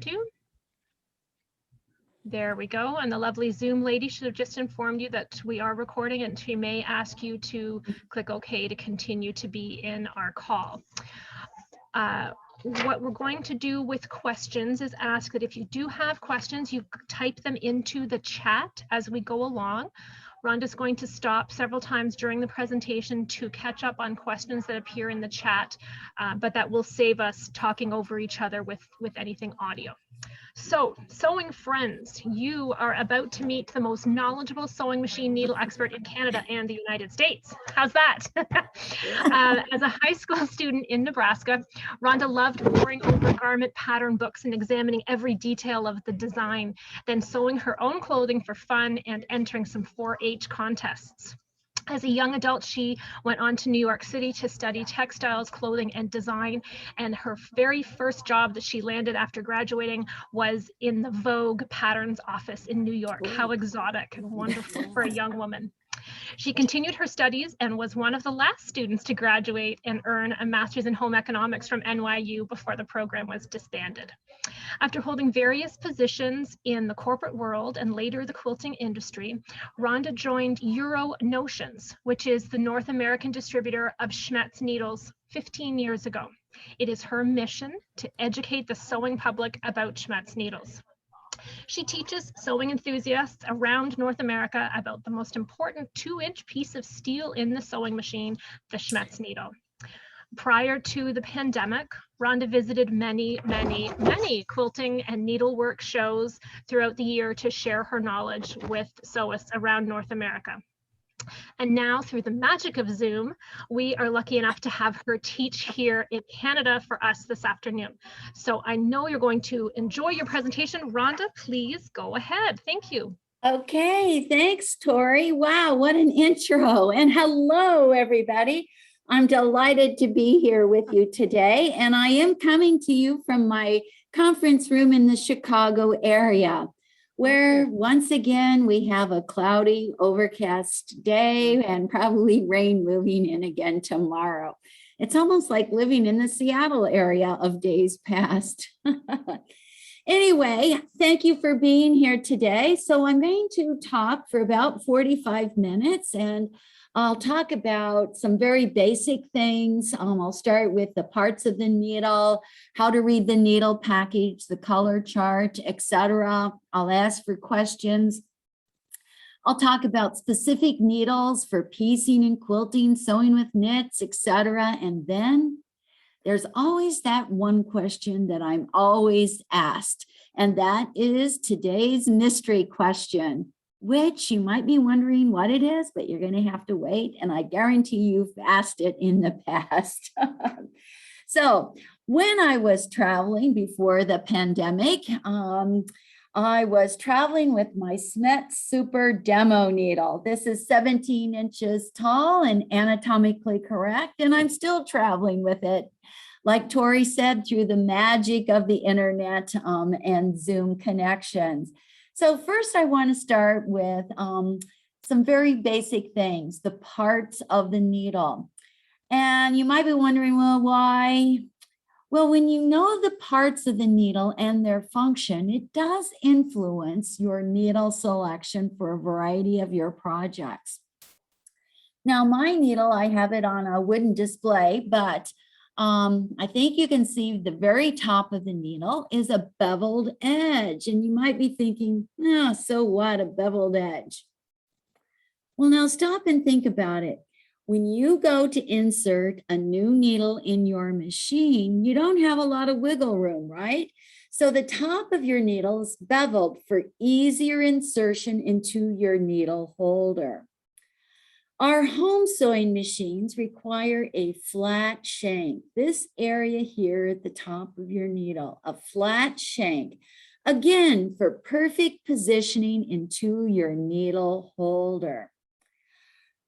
to. There we go. And the lovely Zoom lady should have just informed you that we are recording, and she may ask you to click OK to continue to be in our call. What we're going to do with questions is ask that if you do have questions, you type them into the chat as we go along. Rhonda's going to stop several times during the presentation to catch up on questions that appear in the chat, but that will save us talking over each other with anything audio. So, sewing friends, you are about to meet the most knowledgeable sewing machine needle expert in Canada and the United States. How's that? As a high school student in Nebraska, Rhonda loved poring over garment pattern books and examining every detail of the design, then sewing her own clothing for fun and entering some 4-H contests. As a young adult, she went on to New York City to study textiles, clothing, and design. And her very first job that she landed after graduating was in the Vogue Patterns office in New York. How exotic and wonderful for a young woman. She continued her studies and was one of the last students to graduate and earn a master's in home economics from NYU before the program was disbanded. After holding various positions in the corporate world and later the quilting industry, Rhonda joined Euro Notions, which is the North American distributor of Schmetz needles, 15 years ago. It is her mission to educate the sewing public about Schmetz needles. She teaches sewing enthusiasts around North America about the most important 2-inch piece of steel in the sewing machine, the Schmetz needle. Prior to the pandemic, Rhonda visited many quilting and needlework shows throughout the year to share her knowledge with sewists around North America. And now, through the magic of Zoom, we are lucky enough to have her teach here in Canada for us this afternoon. So I know you're going to enjoy your presentation. Rhonda, please go ahead. Thank you. Okay, thanks, Tori. Wow, what an intro. And hello, everybody. I'm delighted to be here with you today. And I am coming to you from my conference room in the Chicago area, where once again, we have a cloudy, overcast day and probably rain moving in again tomorrow. It's almost like living in the Seattle area of days past. Anyway, thank you for being here today. So I'm going to talk for about 45 minutes, and I'll talk about some very basic things. I'll start with the parts of the needle, how to read the needle package, the color chart, etc. I'll ask for questions. I'll talk about specific needles for piecing and quilting, sewing with knits, etc. And then there's always that one question that I'm always asked, and that is today's mystery question, which you might be wondering what it is, but you're going to have to wait. And I guarantee you've asked it in the past. So when I was traveling before the pandemic, I was traveling with my Schmetz Super Demo needle. This is 17 inches tall and anatomically correct, and I'm still traveling with it. Like Tori said, through the magic of the internet and Zoom connections. So first I want to start with some very basic things, the parts of the needle. And you might be wondering, well, why? Well, when you know the parts of the needle and their function, it does influence your needle selection for a variety of your projects. Now, my needle, I have it on a wooden display, but I think you can see the very top of the needle is a beveled edge. And you might be thinking, oh, so what, a beveled edge? Well, now stop and think about it. When you go to insert a new needle in your machine, you don't have a lot of wiggle room, right? So the top of your needle is beveled for easier insertion into your needle holder. Our home sewing machines require a flat shank. This area here at the top of your needle, a flat shank, again, for perfect positioning into your needle holder.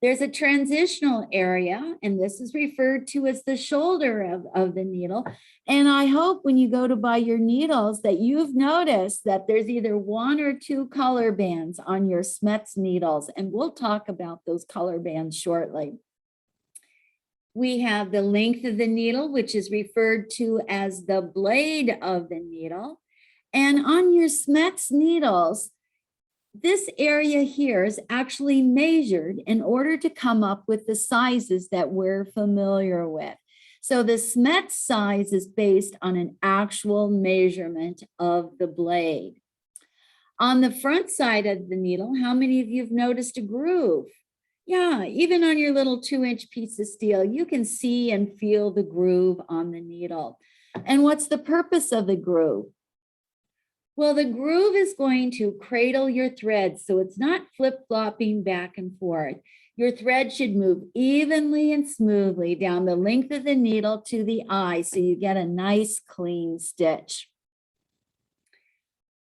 There's a transitional area, and this is referred to as the shoulder of the needle. And I hope when you go to buy your needles that you've noticed that there's either 1 or 2 color bands on your Schmetz needles, and we'll talk about those color bands shortly. We have the length of the needle, which is referred to as the blade of the needle. And on your Schmetz needles, this area here is actually measured in order to come up with the sizes that we're familiar with. So the Schmetz size is based on an actual measurement of the blade. On the front side of the needle, how many of you have noticed a groove? Yeah, even on your little 2-inch piece of steel, you can see and feel the groove on the needle. And what's the purpose of the groove? Well, the groove is going to cradle your thread, so it's not flip-flopping back and forth. Your thread should move evenly and smoothly down the length of the needle to the eye, so you get a nice clean stitch.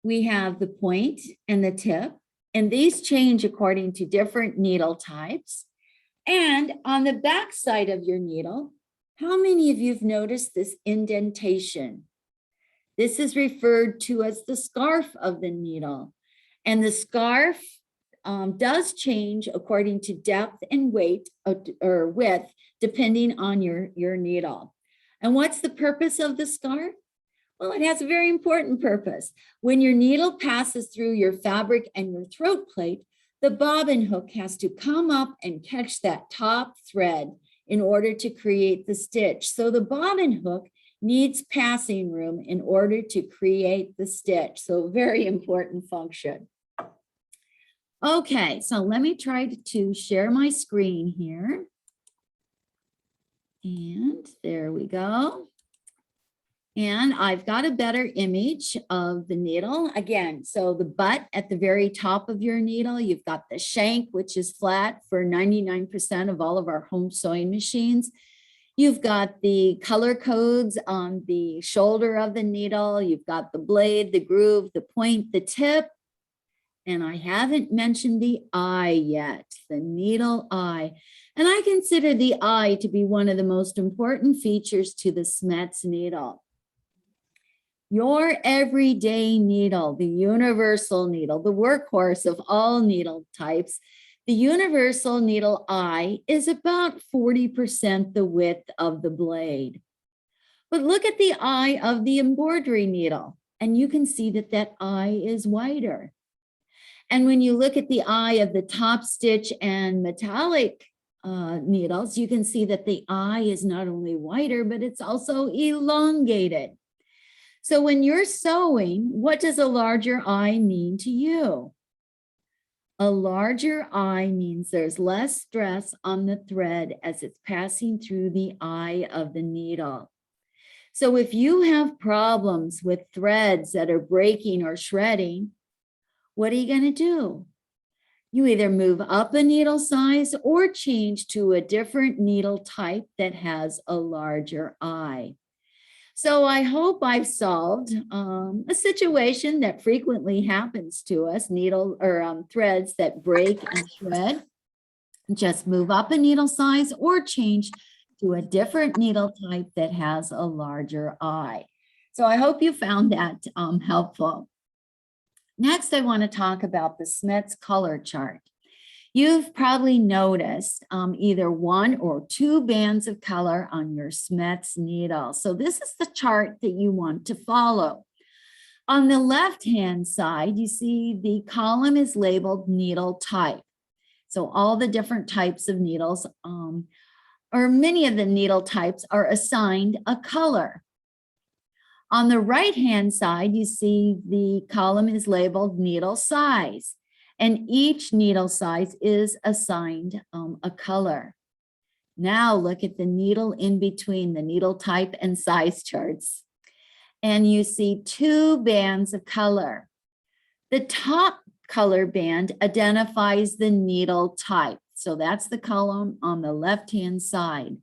We have the point and the tip, and these change according to different needle types. And on the back side of your needle, how many of you have noticed this indentation? This is referred to as the scarf of the needle. And the scarf does change according to depth and weight or width, depending on your needle. And what's the purpose of the scarf? Well, it has a very important purpose. When your needle passes through your fabric and your throat plate, the bobbin hook has to come up and catch that top thread in order to create the stitch. So the bobbin hook needs passing room in order to create the stitch. So very important function. Okay, so let me try to share my screen here. And there we go. And I've got a better image of the needle. Again, so the butt at the very top of your needle, you've got the shank, which is flat for 99% of all of our home sewing machines. You've got the color codes on the shoulder of the needle. You've got the blade, the groove, the point, the tip. And I haven't mentioned the eye yet, the needle eye. And I consider the eye to be one of the most important features to the Schmetz needle. Your everyday needle, the universal needle, the workhorse of all needle types, the universal needle eye is about 40% the width of the blade. But look at the eye of the embroidery needle, and you can see that that eye is wider. And when you look at the eye of the top stitch and metallic needles, you can see that the eye is not only wider, but it's also elongated. So when you're sewing, what does a larger eye mean to you? A larger eye means there's less stress on the thread as it's passing through the eye of the needle. So if you have problems with threads that are breaking or shredding, what are you going to do? You either move up a needle size or change to a different needle type that has a larger eye. So I hope I've solved a situation that frequently happens to us, needle or threads that break and shred. Just move up a needle size or change to a different needle type that has a larger eye. So I hope you found that helpful. Next, I want to talk about the Schmetz color chart. You've probably noticed either 1 or 2 bands of color on your Schmetz needle. So this is the chart that you want to follow. On the left-hand side, you see the column is labeled needle type. So all the different types of needles, or many of the needle types, are assigned a color. On the right-hand side, you see the column is labeled needle size. And each needle size is assigned a color. Now look at the needle in between the needle type and size charts. And you see 2 bands of color. The top color band identifies the needle type. So that's the column on the left-hand side.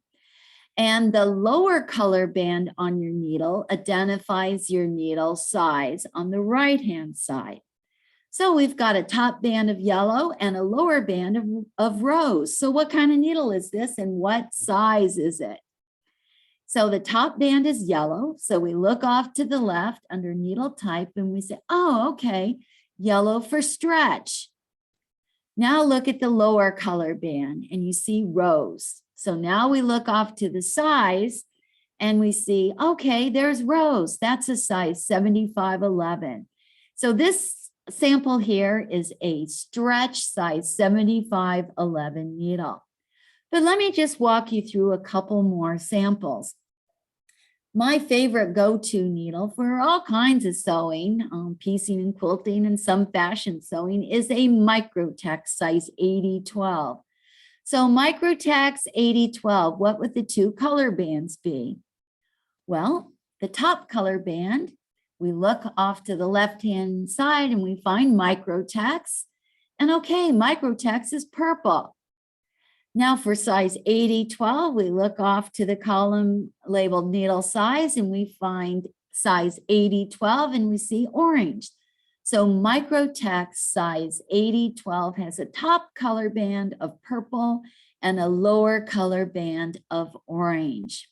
And the lower color band on your needle identifies your needle size on the right-hand side. So we've got a top band of yellow and a lower band of rose. So what kind of needle is this and what size is it? So the top band is yellow. So we look off to the left under needle type and we say, oh, okay, yellow for stretch. Now look at the lower color band and you see rose. So now we look off to the size and we see, okay, there's Rose. That's a size 7511. So this sample here is a stretch size 7511 needle. But let me just walk you through a couple more samples. My favorite go-to needle for all kinds of sewing, piecing and quilting and some fashion sewing is a Microtex size 8012. So Microtex 8012, what would the two color bands be? Well, the top color band, we look off to the left-hand side and we find Microtex. And okay, Microtex is purple. Now for size 8012, we look off to the column labeled needle size and we find size 8012 and we see orange. So Microtex size 8012 has a top color band of purple and a lower color band of orange.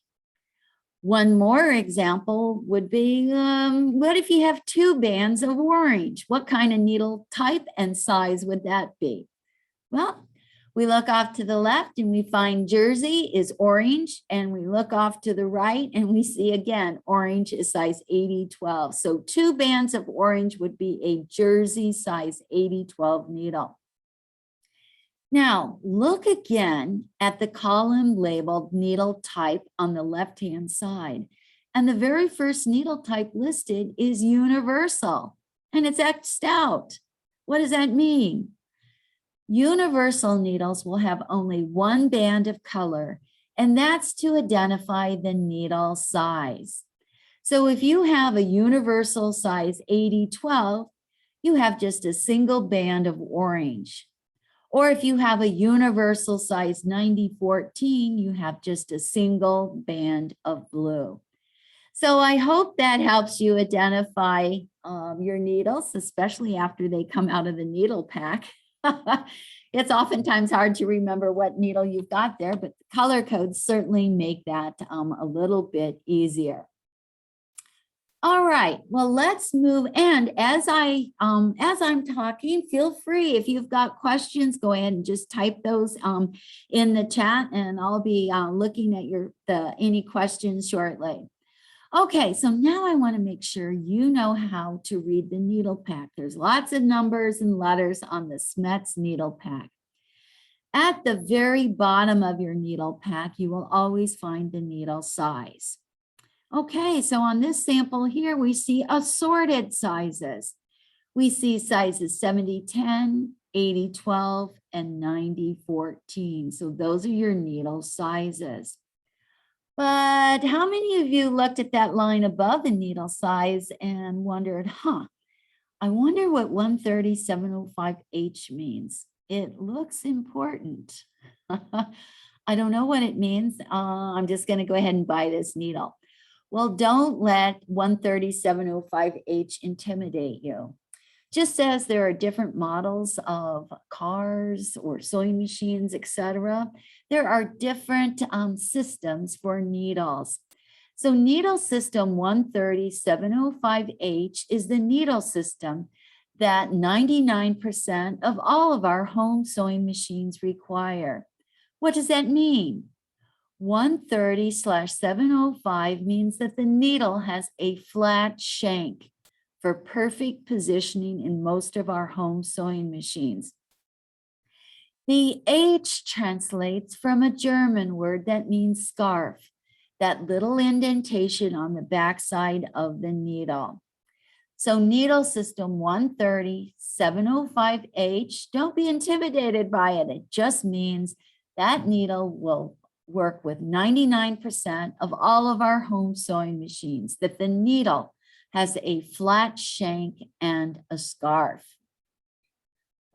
One more example would be, what if you have two bands of orange? What kind of needle type and size would that be? Well, we look off to the left and we find Jersey is orange, and we look off to the right and we see again, orange is size 8012. So two bands of orange would be a Jersey size 8012 needle. Now look again at the column labeled needle type on the left-hand side. And the very first needle type listed is universal, and it's X'd out. What does that mean? Universal needles will have only one band of color, and that's to identify the needle size. So if you have a universal size 8012, you have just a single band of orange. Or if you have a universal size 9014, you have just a single band of blue. So I hope that helps you identify your needles, especially after they come out of the needle pack. It's oftentimes hard to remember what needle you've got there, but the color codes certainly make that a little bit easier. All right, well, let's move. And as I'm talking, feel free, if you've got questions, go ahead and just type those in the chat, and I'll be looking at any questions shortly. Okay, so now I want to make sure you know how to read the needle pack. There's lots of numbers and letters on the Schmetz needle pack. At the very bottom of your needle pack, you will always find the needle size. Okay, so on this sample here, we see assorted sizes. We see sizes 7010, 8012, and 9014. So those are your needle sizes. But how many of you looked at that line above the needle size and wondered, I wonder what 130-705H means? It looks important. I don't know what it means. I'm just going to go ahead and buy this needle. Well, don't let 130-705H intimidate you. Just as there are different models of cars or sewing machines, etc., there are different systems for needles. So needle system 130-705H is the needle system that 99% of all of our home sewing machines require. What does that mean? 130/705 means that the needle has a flat shank for perfect positioning in most of our home sewing machines. The H translates from a German word that means scarf, that little indentation on the backside of the needle. So needle system 130-705H, don't be intimidated by it. It just means that needle will work with 99% of all of our home sewing machines, that the needle has a flat shank and a scarf.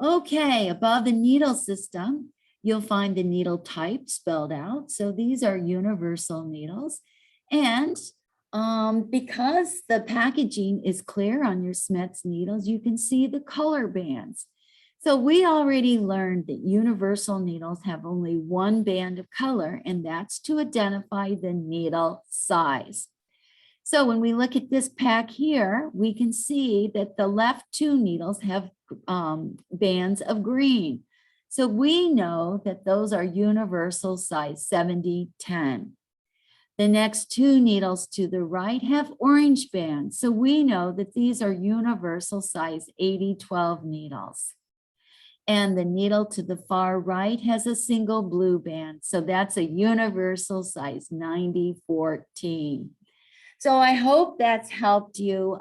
Okay, above the needle system, you'll find the needle type spelled out. So these are universal needles. And because the packaging is clear on your Schmetz needles, you can see the color bands. So we already learned that universal needles have only one band of color, and that's to identify the needle size. So when we look at this pack here, we can see that the left two needles have bands of green. So we know that those are universal size 70-10. The next two needles to the right have orange bands. So we know that these are universal size 80-12 needles. And the needle to the far right has a single blue band. So that's a universal size 90-14. So I hope that's helped you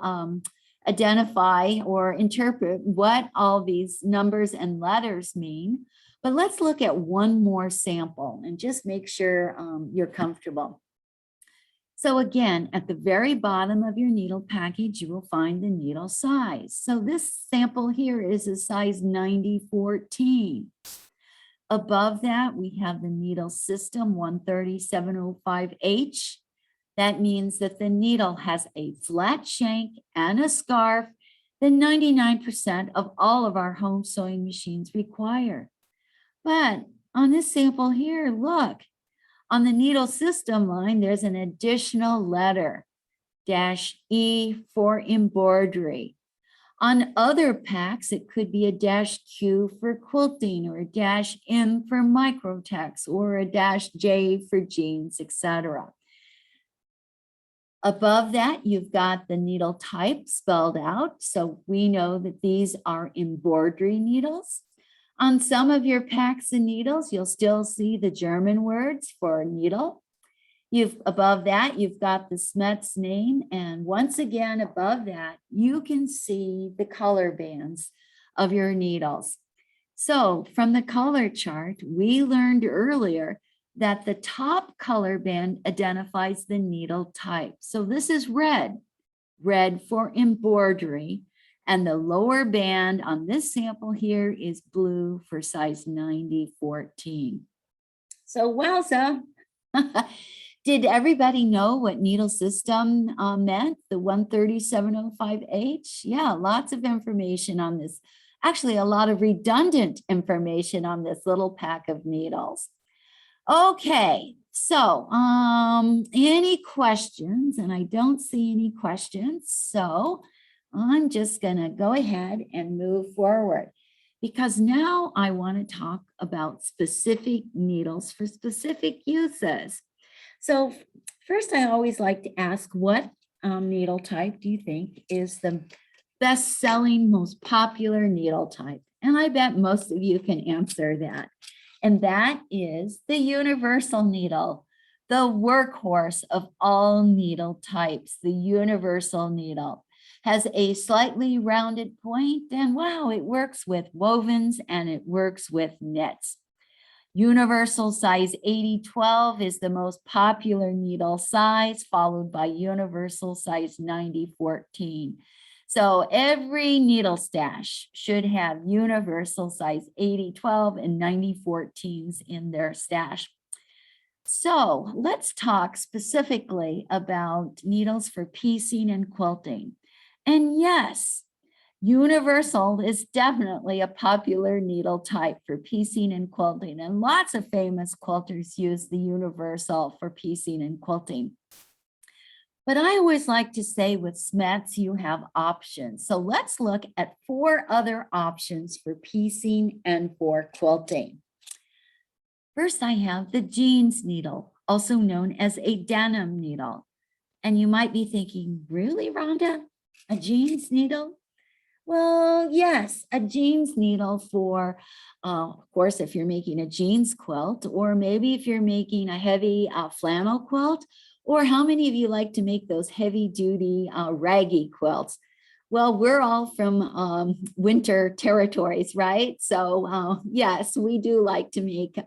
identify or interpret what all these numbers and letters mean. But let's look at one more sample and just make sure you're comfortable. So again, at the very bottom of your needle package, you will find the needle size. So this sample here is a size 90-14. Above that, we have the needle system 13705H. That means that the needle has a flat shank and a scarf that 99% of all of our home sewing machines require. But on this sample here, look, on the needle system line, there's an additional letter, -E for embroidery. On other packs, it could be a -Q for quilting or a -M for microtex or a -J for jeans, etc. Above that, you've got the needle type spelled out. So we know that these are embroidery needles. On some of your packs and needles, you'll still see the German words for needle. Above that, you've got the Schmetz name. And once again, above that, you can see the color bands of your needles. So from the color chart, we learned earlier that the top color band identifies the needle type. So this is red for embroidery. And the lower band on this sample here is blue for size 90-14. So wowza. Did everybody know what needle system meant, the 13705H? Yeah, lots of information on this. Actually, a lot of redundant information on this little pack of needles. Okay, so any questions? And I don't see any questions. So I'm just going to go ahead and move forward because now I want to talk about specific needles for specific uses. So first, I always like to ask, what needle type do you think is the best-selling, most popular needle type? And I bet most of you can answer that. And that is the universal needle, the workhorse of all needle types. The universal needle has a slightly rounded point, and wow, it works with wovens and it works with knits. Universal size 80-12 is the most popular needle size, followed by universal size 90-14. So every needle stash should have universal size 80-12 and 90-14s in their stash. So let's talk specifically about needles for piecing and quilting. And yes, universal is definitely a popular needle type for piecing and quilting, and lots of famous quilters use the universal for piecing and quilting. But I always like to say with Schmetz, you have options. So let's look at 4 other options for piecing and for quilting. First, I have the jeans needle, also known as a denim needle. And you might be thinking, really, Rhonda? A jeans needle? Well, yes, a jeans needle for, of course, if you're making a jeans quilt, or maybe if you're making a heavy flannel quilt, or how many of you like to make those heavy duty raggy quilts? Well, we're all from winter territories, right? So yes, we do like to make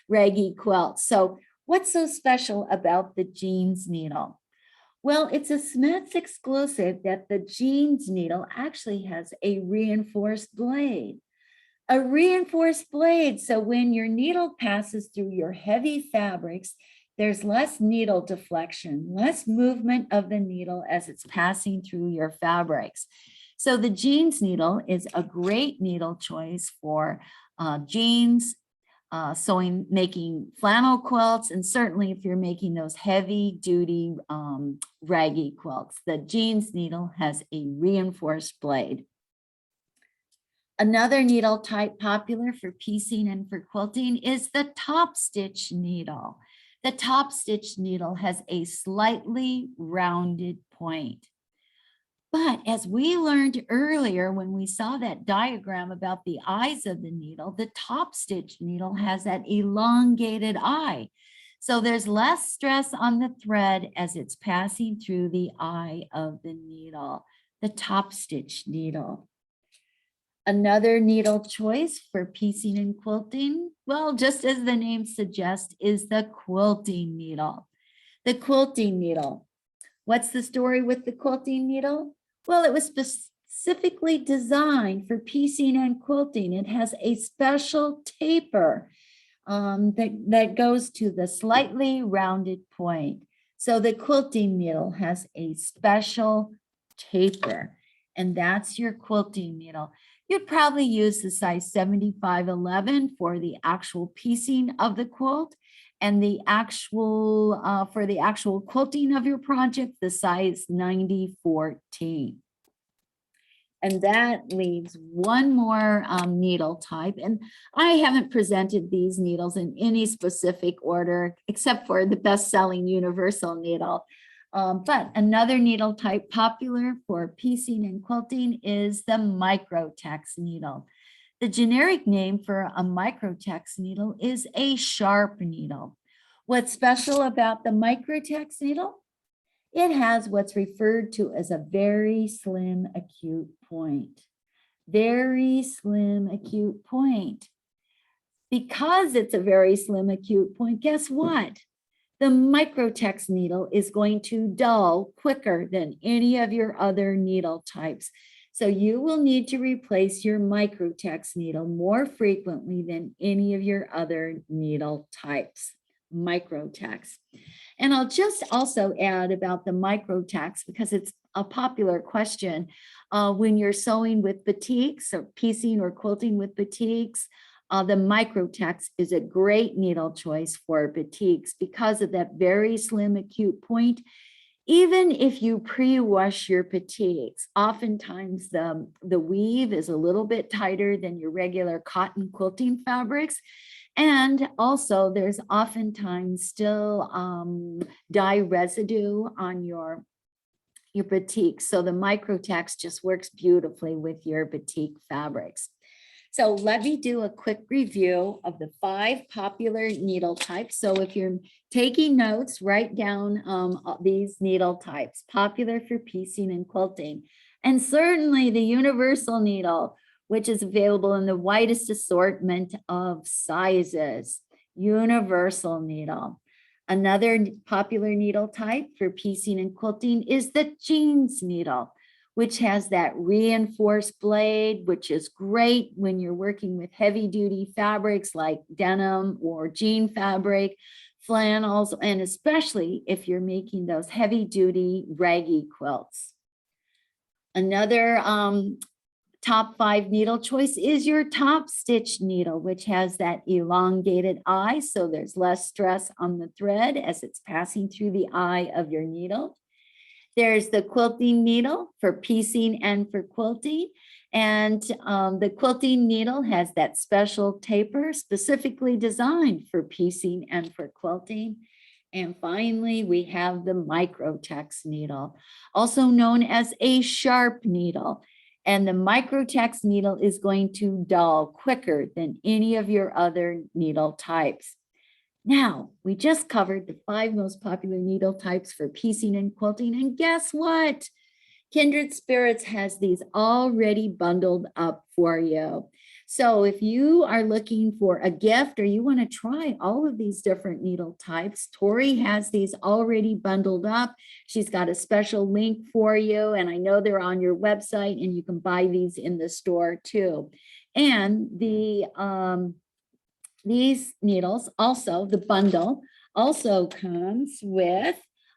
raggy quilts. So what's so special about the jeans needle? Well, it's a Schmetz exclusive that the jeans needle actually has a reinforced blade. A reinforced blade, so when your needle passes through your heavy fabrics, there's less needle deflection, less movement of the needle as it's passing through your fabrics. So the jeans needle is a great needle choice for jeans, sewing, making flannel quilts, and certainly if you're making those heavy duty raggy quilts, the jeans needle has a reinforced blade. Another needle type popular for piecing and for quilting is the top stitch needle. The top stitch needle has a slightly rounded point. But as we learned earlier when we saw that diagram about the eyes of the needle, the top stitch needle has that elongated eye. So there's less stress on the thread as it's passing through the eye of the needle, the top stitch needle. Another needle choice for piecing and quilting, well, just as the name suggests, is the quilting needle. The quilting needle. What's the story with the quilting needle? Well, it was specifically designed for piecing and quilting. It has a special taper that goes to the slightly rounded point. So the quilting needle has a special taper, and that's your quilting needle. You'd probably use the size 7511 for the actual piecing of the quilt, and the actual for the actual quilting of your project, the size 9014. And that leaves one more needle type. And I haven't presented these needles in any specific order, except for the best-selling universal needle. But another needle type popular for piecing and quilting is the microtex needle. The generic name for a microtex needle is a sharp needle. What's special about the microtex needle? It has what's referred to as a very slim acute point. Very slim acute point. Because it's a very slim acute point, guess what? The microtex needle is going to dull quicker than any of your other needle types. So you will need to replace your microtex needle more frequently than any of your other needle types. Microtex. And I'll just also add about the microtex because it's a popular question when you're sewing with batiks or piecing or quilting with batiks. The microtex is a great needle choice for batiks because of that very slim acute point. Even if you pre-wash your batiks, oftentimes the weave is a little bit tighter than your regular cotton quilting fabrics. And also there's oftentimes still dye residue on your batik. So the microtex just works beautifully with your batik fabrics. So let me do a quick review of the 5 popular needle types. So if you're taking notes, write down these needle types, popular for piecing and quilting. And certainly the universal needle, which is available in the widest assortment of sizes, universal needle. Another popular needle type for piecing and quilting is the jeans needle, which has that reinforced blade, which is great when you're working with heavy duty fabrics like denim or jean fabric, flannels, and especially if you're making those heavy duty raggy quilts. Another top 5 needle choice is your top stitch needle, which has that elongated eye. So there's less stress on the thread as it's passing through the eye of your needle. There's the quilting needle for piecing and for quilting. And the quilting needle has that special taper specifically designed for piecing and for quilting. And finally, we have the microtex needle, also known as a sharp needle. And the microtex needle is going to dull quicker than any of your other needle types. Now, we just covered the 5 most popular needle types for piecing and quilting. And guess what? Kindred Spirits has these already bundled up for you. So if you are looking for a gift or you want to try all of these different needle types, Tori has these already bundled up. She's got a special link for you, and I know they're on your website, and you can buy these in the store too. And these needles, also the bundle, also comes with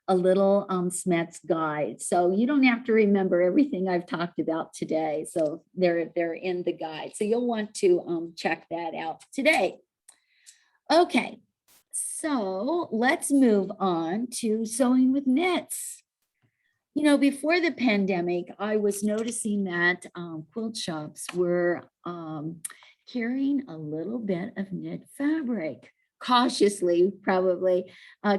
a little Schmetz guide. So you don't have to remember everything I've talked about today. So they're in the guide. So you'll want to check that out today. Okay, so let's move on to sewing with knits. You know, before the pandemic, I was noticing that quilt shops were carrying a little bit of knit fabric. cautiously probably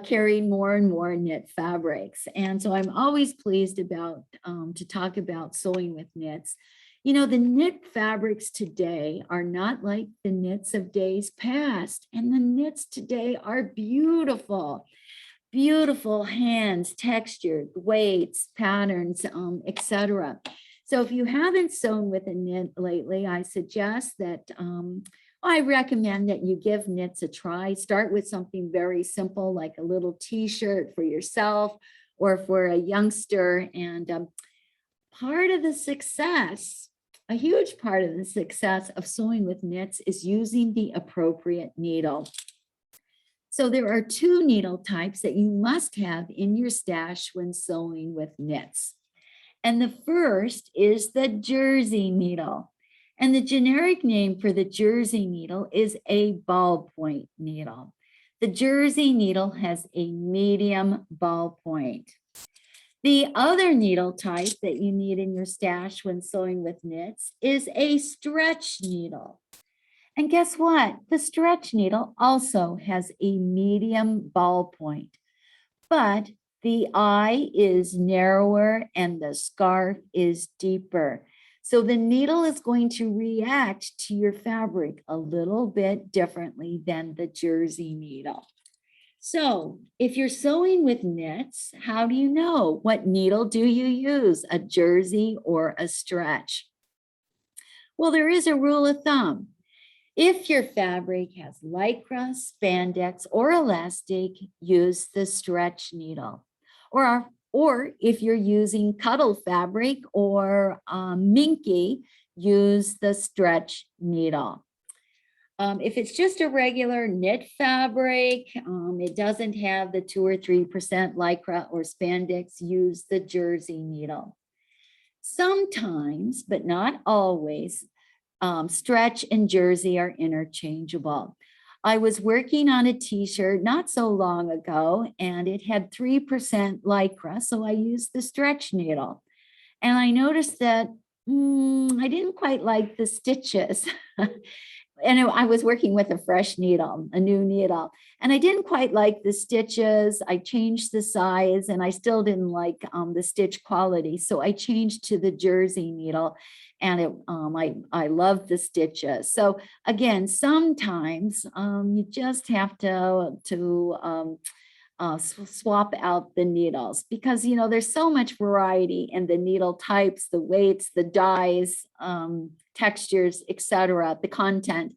carrying more and more knit fabrics. And so I'm always pleased about to talk about sewing with knits. You know, the knit fabrics today are not like the knits of days past, and the knits today are beautiful. Beautiful hands, textured, weights, patterns, etc. So if you haven't sewn with a knit lately, I suggest that I recommend that you give knits a try. Start with something very simple, like a little t-shirt for yourself or for a youngster. And part of the success, a huge part of the success of sewing with knits is using the appropriate needle. So there are two needle types that you must have in your stash when sewing with knits. And the first is the jersey needle. And the generic name for the jersey needle is a ballpoint needle. The jersey needle has a medium ballpoint. The other needle type that you need in your stash when sewing with knits is a stretch needle. And guess what? The stretch needle also has a medium ballpoint, but the eye is narrower and the scarf is deeper. So the needle is going to react to your fabric a little bit differently than the jersey needle. So if you're sewing with knits, how do you know? What needle do you use, a jersey or a stretch? Well, there is a rule of thumb. If your fabric has lycra, spandex, or elastic, use the stretch needle. Or if you're using cuddle fabric or minky, use the stretch needle. If it's just a regular knit fabric, it doesn't have the 2 or 3% lycra or spandex, use the jersey needle. Sometimes, but not always, stretch and jersey are interchangeable. I was working on a t-shirt not so long ago, and it had 3% lycra, so I used the stretch needle. And I noticed that I didn't quite like the stitches. And I was working with a fresh needle, a new needle, and I didn't quite like the stitches. I changed the size, and I still didn't like the stitch quality. So I changed to the jersey needle, and I loved the stitches. So again, sometimes you just have to swap out the needles, because there's so much variety in the needle types, the weights, the dyes, textures, etc., the content.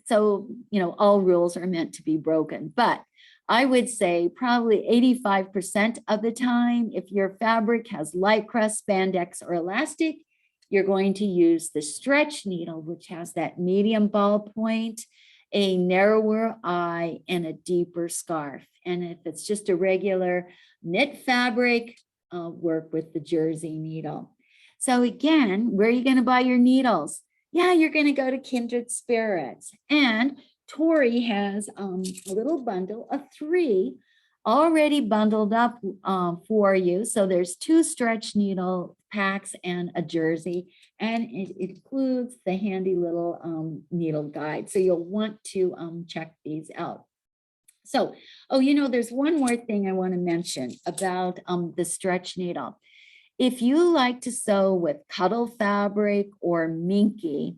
So all rules are meant to be broken, but I would say probably 85% of the time, if your fabric has lycra, spandex, or elastic, you're going to use the stretch needle, which has that medium ballpoint, a narrower eye, and a deeper scarf. And if it's just a regular knit fabric, work with the jersey needle. So again, where are you going to buy your needles? Yeah, you're going to go to Kindred Spirits. And Tori has a little bundle of 3 already bundled up for you. So there's 2 stretch needle packs and a jersey, and it includes the handy little needle guide. So you'll want to check these out. So, there's one more thing I want to mention about the stretch needle. If you like to sew with cuddle fabric or minky,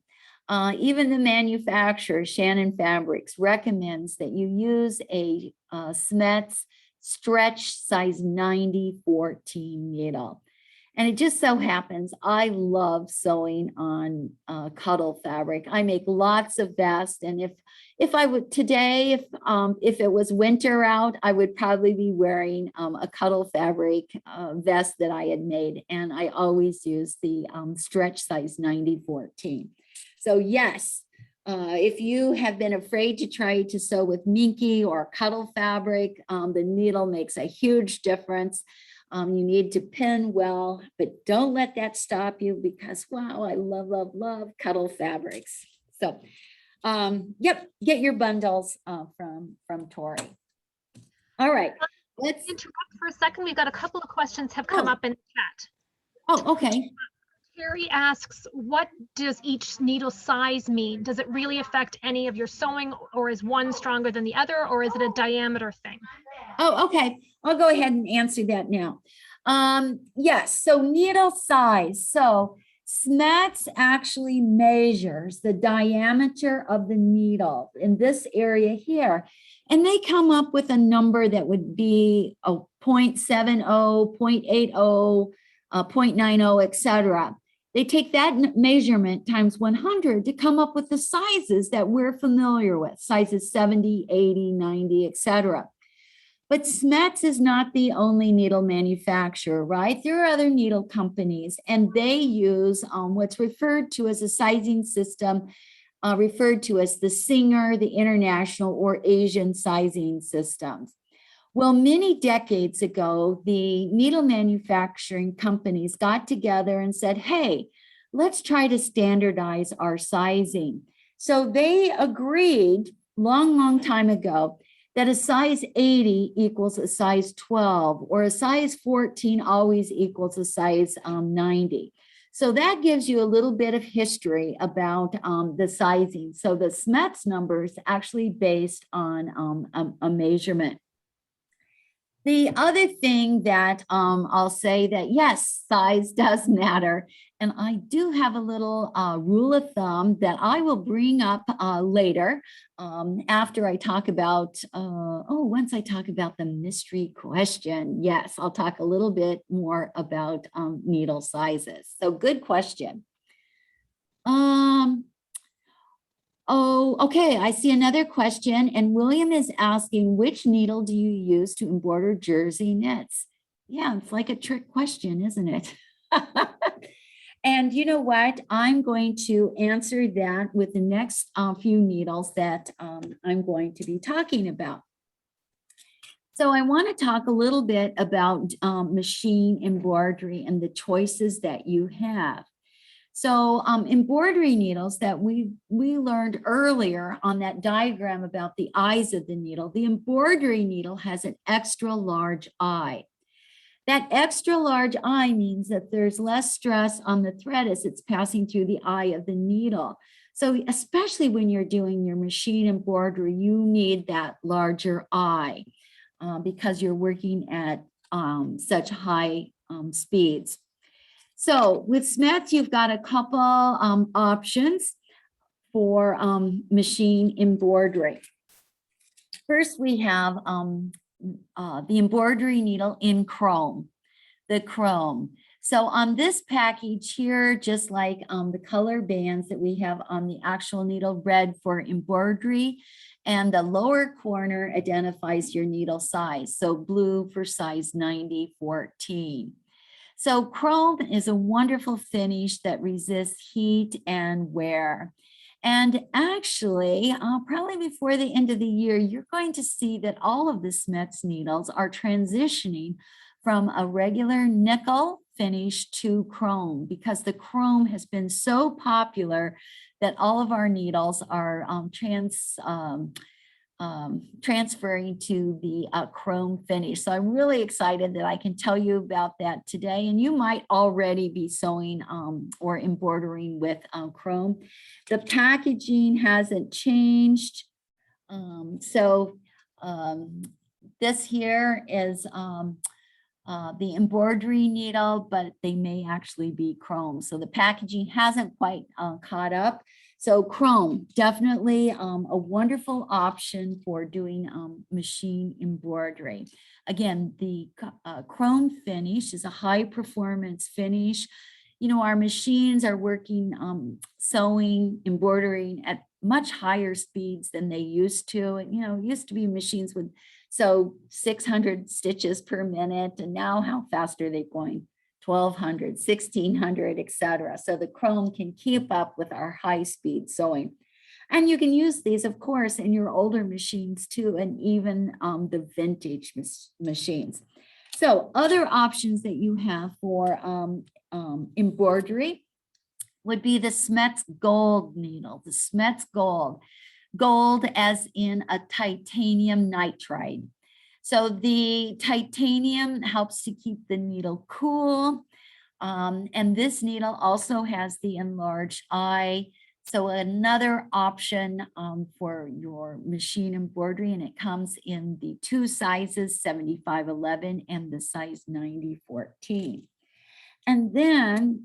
even the manufacturer, Shannon Fabrics, recommends that you use a Schmetz stretch size 90-14 needle. And it just so happens I love sewing on cuddle fabric. I make lots of vests, and if I would today, if it was winter out, I would probably be wearing a cuddle fabric vest that I had made, and I always use the stretch size 90-14. So yes, if you have been afraid to try to sew with minky or cuddle fabric, the needle makes a huge difference. You need to pin well, but don't let that stop you, because wow, I love, love, love cuddle fabrics. So yep, get your bundles from Tori. All right, let's interrupt for a second. We've got a couple of questions have come up in the chat. Oh, okay. Carrie asks, what does each needle size mean? Does it really affect any of your sewing, or is one stronger than the other, or is it a diameter thing? Oh, okay. I'll go ahead and answer that now. Yes, so needle size. So Schmetz actually measures the diameter of the needle in this area here. And they come up with a number that would be a 0.70, 0.80, 0.90, etc. They take that measurement times 100 to come up with the sizes that we're familiar with, sizes 70, 80, 90, etc. But Schmetz is not the only needle manufacturer, right? There are other needle companies, and they use what's referred to as a sizing system, referred to as the Singer, the International or Asian sizing systems. Well, many decades ago, the needle manufacturing companies got together and said, hey, let's try to standardize our sizing. So they agreed long time ago that a size 80 equals a size 12, or a size 14 always equals a size 90. So that gives you a little bit of history about the sizing. So the Schmetz number is actually based on a measurement. The other thing that I'll say that, yes, size does matter. And I do have a little rule of thumb that I will bring up later after I talk about, once I talk about the mystery question. Yes, I'll talk a little bit more about needle sizes. So good question. Oh, okay. I see another question. And William is asking, which needle do you use to embroider jersey knits? Yeah, it's like a trick question, isn't it? And you know what? I'm going to answer that with the next few needles that I'm going to be talking about. So I want to talk a little bit about machine embroidery and the choices that you have. So embroidery needles that we learned earlier on that diagram about the eyes of the needle, the embroidery needle has an extra large eye. That extra large eye means that there's less stress on the thread as it's passing through the eye of the needle. So especially when you're doing your machine embroidery, you need that larger eye because you're working at such high speeds. So with Schmetz, you've got a couple options for machine embroidery. First, we have the embroidery needle in chrome, the chrome. So on this package here, just like the color bands that we have on the actual needle, red for embroidery, and the lower corner identifies your needle size. So blue for size 90, 14. So chrome is a wonderful finish that resists heat and wear. And actually, probably before the end of the year, you're going to see that all of the Schmetz needles are transitioning from a regular nickel finish to chrome, because the chrome has been so popular that all of our needles are transferring to the chrome finish. So I'm really excited that I can tell you about that today. And you might already be sewing or embroidering with chrome. The packaging hasn't changed. This here is the embroidery needle, but they may actually be chrome. So the packaging hasn't quite caught up. So chrome, definitely a wonderful option for doing machine embroidery. Again, the chrome finish is a high performance finish. You know, our machines are working, sewing, embroidering at much higher speeds than they used to. And, you know, it used to be machines would sew 600 stitches per minute. And now how fast are they going? 1,200, 1,600, etc. So the chrome can keep up with our high speed sewing. And you can use these, of course, in your older machines too, and even the vintage machines. So other options that you have for embroidery would be the Schmetz Gold needle, the Schmetz Gold. Gold as in a titanium nitride. So the titanium helps to keep the needle cool. And this needle also has the enlarged eye. So another option for your machine embroidery, and it comes in the two sizes, 7511 and the size 9014. And then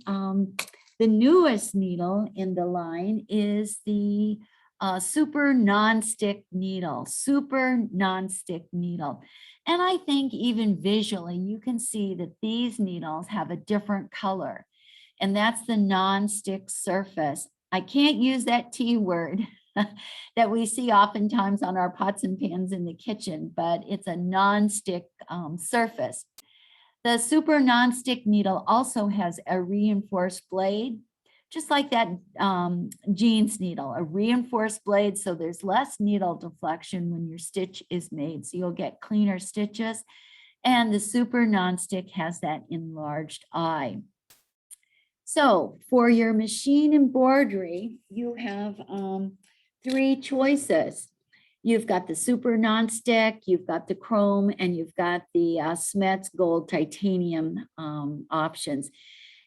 the newest needle in the line is the super nonstick needle, And I think even visually, you can see that these needles have a different color, and that's the nonstick surface. I can't use that T word that we see oftentimes on our pots and pans in the kitchen, but it's a nonstick surface. The super nonstick needle also has a reinforced blade, just like that jeans needle, a reinforced blade, so there's less needle deflection when your stitch is made, so you'll get cleaner stitches. And the super nonstick has that enlarged eye. So for your machine embroidery, you have three choices. You've got the super nonstick, you've got the chrome, and you've got the Schmetz gold titanium options.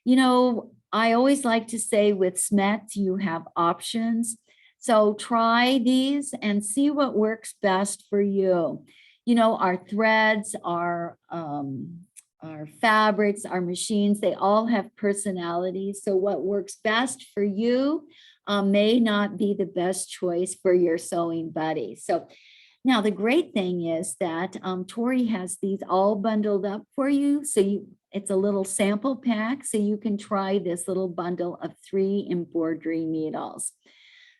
You know, I always like to say with Schmetz, you have options. So try these and see what works best for you. You know, our threads, our fabrics, our machines, they all have personalities. So what works best for you may not be the best choice for your sewing buddy. So now the great thing is that Tori has these all bundled up for you. So it's a little sample pack, so you can try this little bundle of 3 embroidery needles.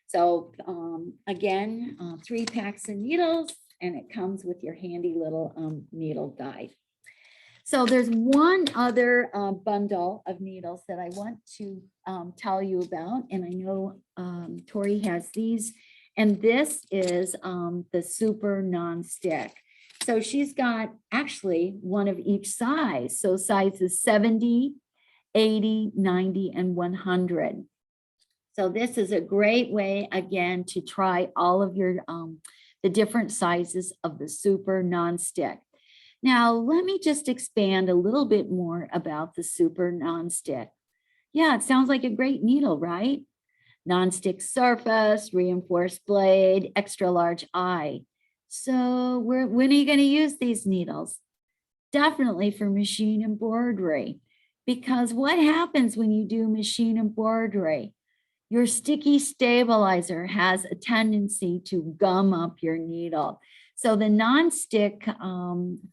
So again, 3 packs of needles, and it comes with your handy little needle guide. So there's one other bundle of needles that I want to tell you about, and I know Tori has these, and this is the super nonstick. So she's got actually one of each size. So sizes 70, 80, 90, and 100. So this is a great way, again, to try all of your the different sizes of the super nonstick. Now, let me just expand a little bit more about the super nonstick. Yeah, it sounds like a great needle, right? Nonstick surface, reinforced blade, extra large eye. So when are you going to use these needles? Definitely for machine embroidery, because what happens when you do machine embroidery? Your sticky stabilizer has a tendency to gum up your needle. So the nonstick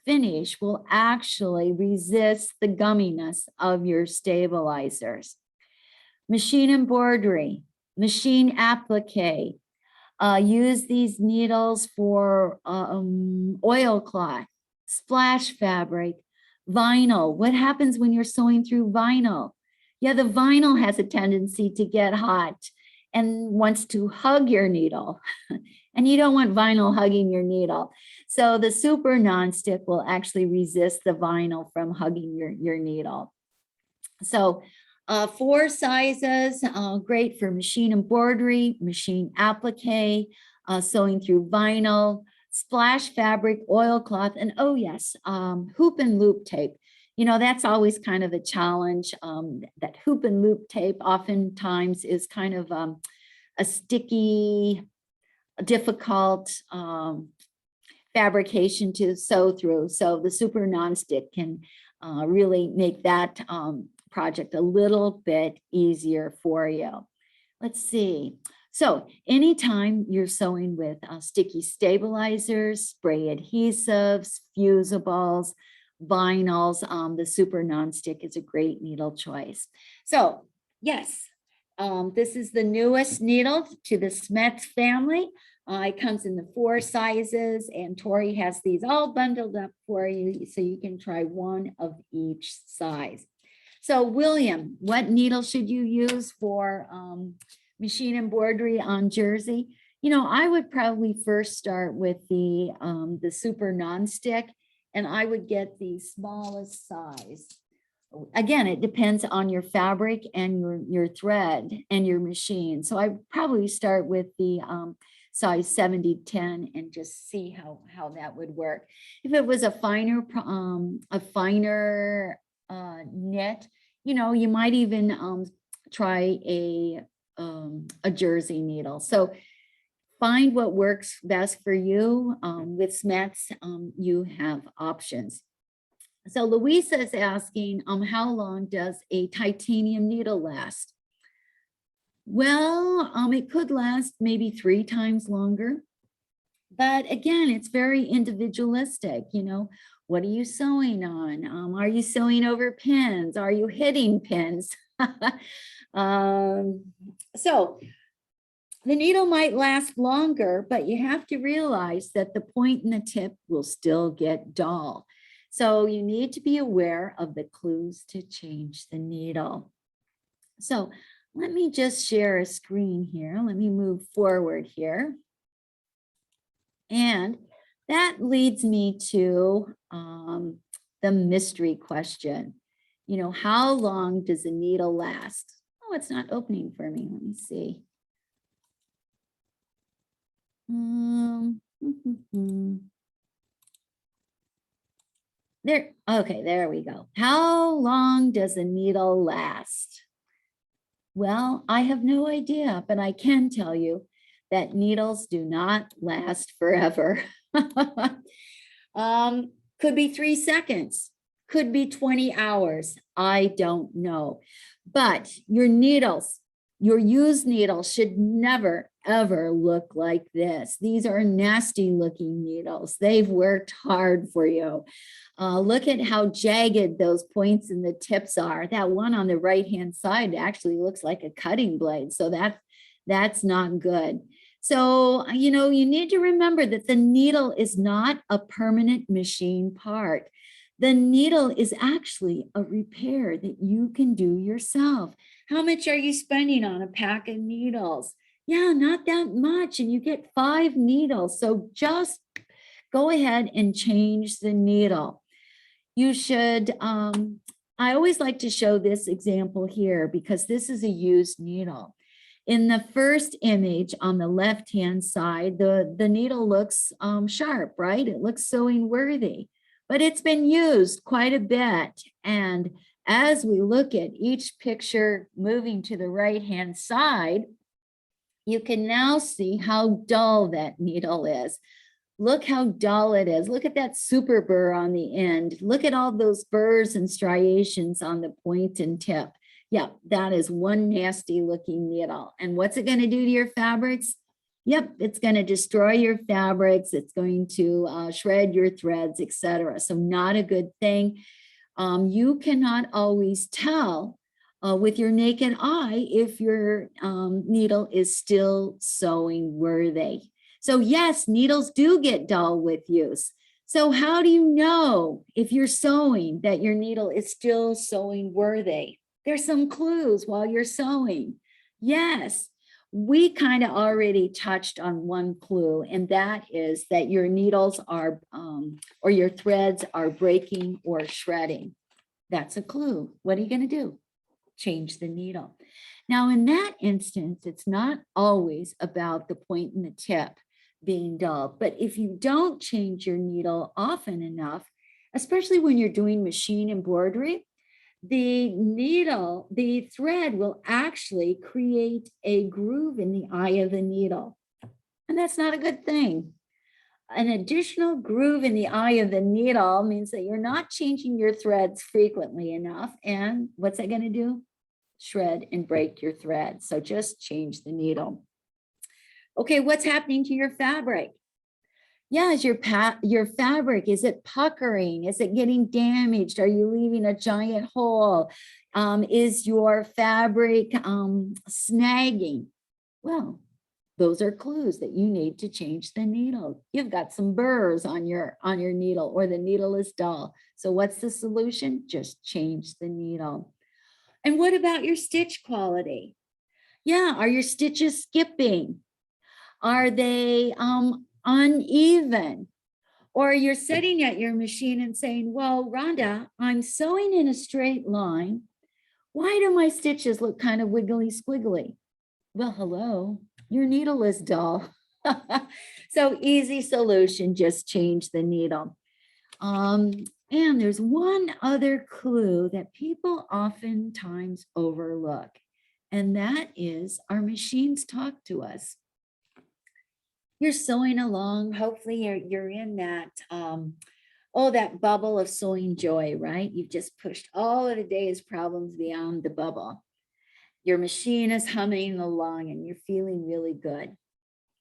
finish will actually resist the gumminess of your stabilizers. Machine embroidery, machine applique. Use these needles for oilcloth, splash fabric, vinyl. What happens when you're sewing through vinyl? Yeah, the vinyl has a tendency to get hot and wants to hug your needle. And you don't want vinyl hugging your needle. So the super nonstick will actually resist the vinyl from hugging your needle. So 4 sizes, great for machine embroidery, machine applique, sewing through vinyl, splash fabric, oilcloth, and oh yes, hoop and loop tape. You know, that's always kind of a challenge. That hoop and loop tape oftentimes is kind of a sticky, difficult fabrication to sew through. So the super nonstick can really make that project a little bit easier for you. Let's see. So anytime you're sewing with sticky stabilizers, spray adhesives, fusibles, vinyls, the super nonstick is a great needle choice. So yes, this is the newest needle to the Schmetz family. It comes in the 4 sizes, and Tori has these all bundled up for you, so you can try one of each size. So William, what needle should you use for machine embroidery on jersey? You know, I would probably first start with the super nonstick, and I would get the smallest size. Again, it depends on your fabric and your thread and your machine. So I probably start with the size 70-10 and just see how that would work. If it was a finer knit, you might even try a jersey needle. So find what works best for you. With Schmetz, you have options. So Louisa is asking, how long does a titanium needle last? Well, it could last maybe 3 times longer. But again, it's very individualistic. What are you sewing on? Are you sewing over pins? Are you hitting pins? So the needle might last longer, but you have to realize that the point and the tip will still get dull. So you need to be aware of the clues to change the needle. So let me just share a screen here. Let me move forward here. And that leads me to the mystery question. How long does a needle last? Oh, it's not opening for me. Let me see. There. Okay, there we go. How long does a needle last? Well, I have no idea, but I can tell you that needles do not last forever. Could be 3 seconds, could be 20 hours. I don't know. But your needles, your used needles should never, ever look like this. These are nasty looking needles. They've worked hard for you. Look at how jagged those points and the tips are. That one on the right-hand side actually looks like a cutting blade. So that's not good. So, you need to remember that the needle is not a permanent machine part. The needle is actually a repair that you can do yourself. How much are you spending on a pack of needles? Yeah, not that much. And you get 5 needles. So just go ahead and change the needle. You should, I always like to show this example here because this is a used needle. In the first image on the left-hand side, the needle looks sharp, right? It looks sewing worthy, but it's been used quite a bit. And as we look at each picture moving to the right-hand side, you can now see how dull that needle is. Look how dull it is. Look at that super burr on the end. Look at all those burrs and striations on the point and tip. Yeah, that is one nasty looking needle. And what's it going to do to your fabrics? Yep, it's going to destroy your fabrics. It's going to shred your threads, etc. So not a good thing. You cannot always tell with your naked eye if your needle is still sewing worthy. So yes, needles do get dull with use. So how do you know if you're sewing that your needle is still sewing worthy? There's some clues while you're sewing. Yes, we kind of already touched on one clue, and that is that your needles are, or your threads are breaking or shredding. That's a clue. What are you going to do? Change the needle. Now, in that instance, it's not always about the point and the tip being dull, but if you don't change your needle often enough, especially when you're doing machine embroidery, the needle, the thread will actually create a groove in the eye of the needle. And that's not a good thing. An additional groove in the eye of the needle means that you're not changing your threads frequently enough. And what's that going to do? Shred and break your thread. So just change the needle. Okay, what's happening to your fabric? Yeah, is your fabric, is it puckering? Is it getting damaged? Are you leaving a giant hole? Is your fabric snagging? Well, those are clues that you need to change the needle. You've got some burrs on your needle, or the needle is dull. So what's the solution? Just change the needle. And what about your stitch quality? Yeah, are your stitches skipping? Are they uneven? Or you're sitting at your machine and saying, well, Rhonda, I'm sewing in a straight line. Why do my stitches look kind of wiggly squiggly? Well, hello, your needle is dull. So easy solution, just change the needle. And there's one other clue that people oftentimes overlook, and that is our machines talk to us. You're sewing along. Hopefully you're in that, that bubble of sewing joy, right? You've just pushed all of the day's problems beyond the bubble. Your machine is humming along and you're feeling really good.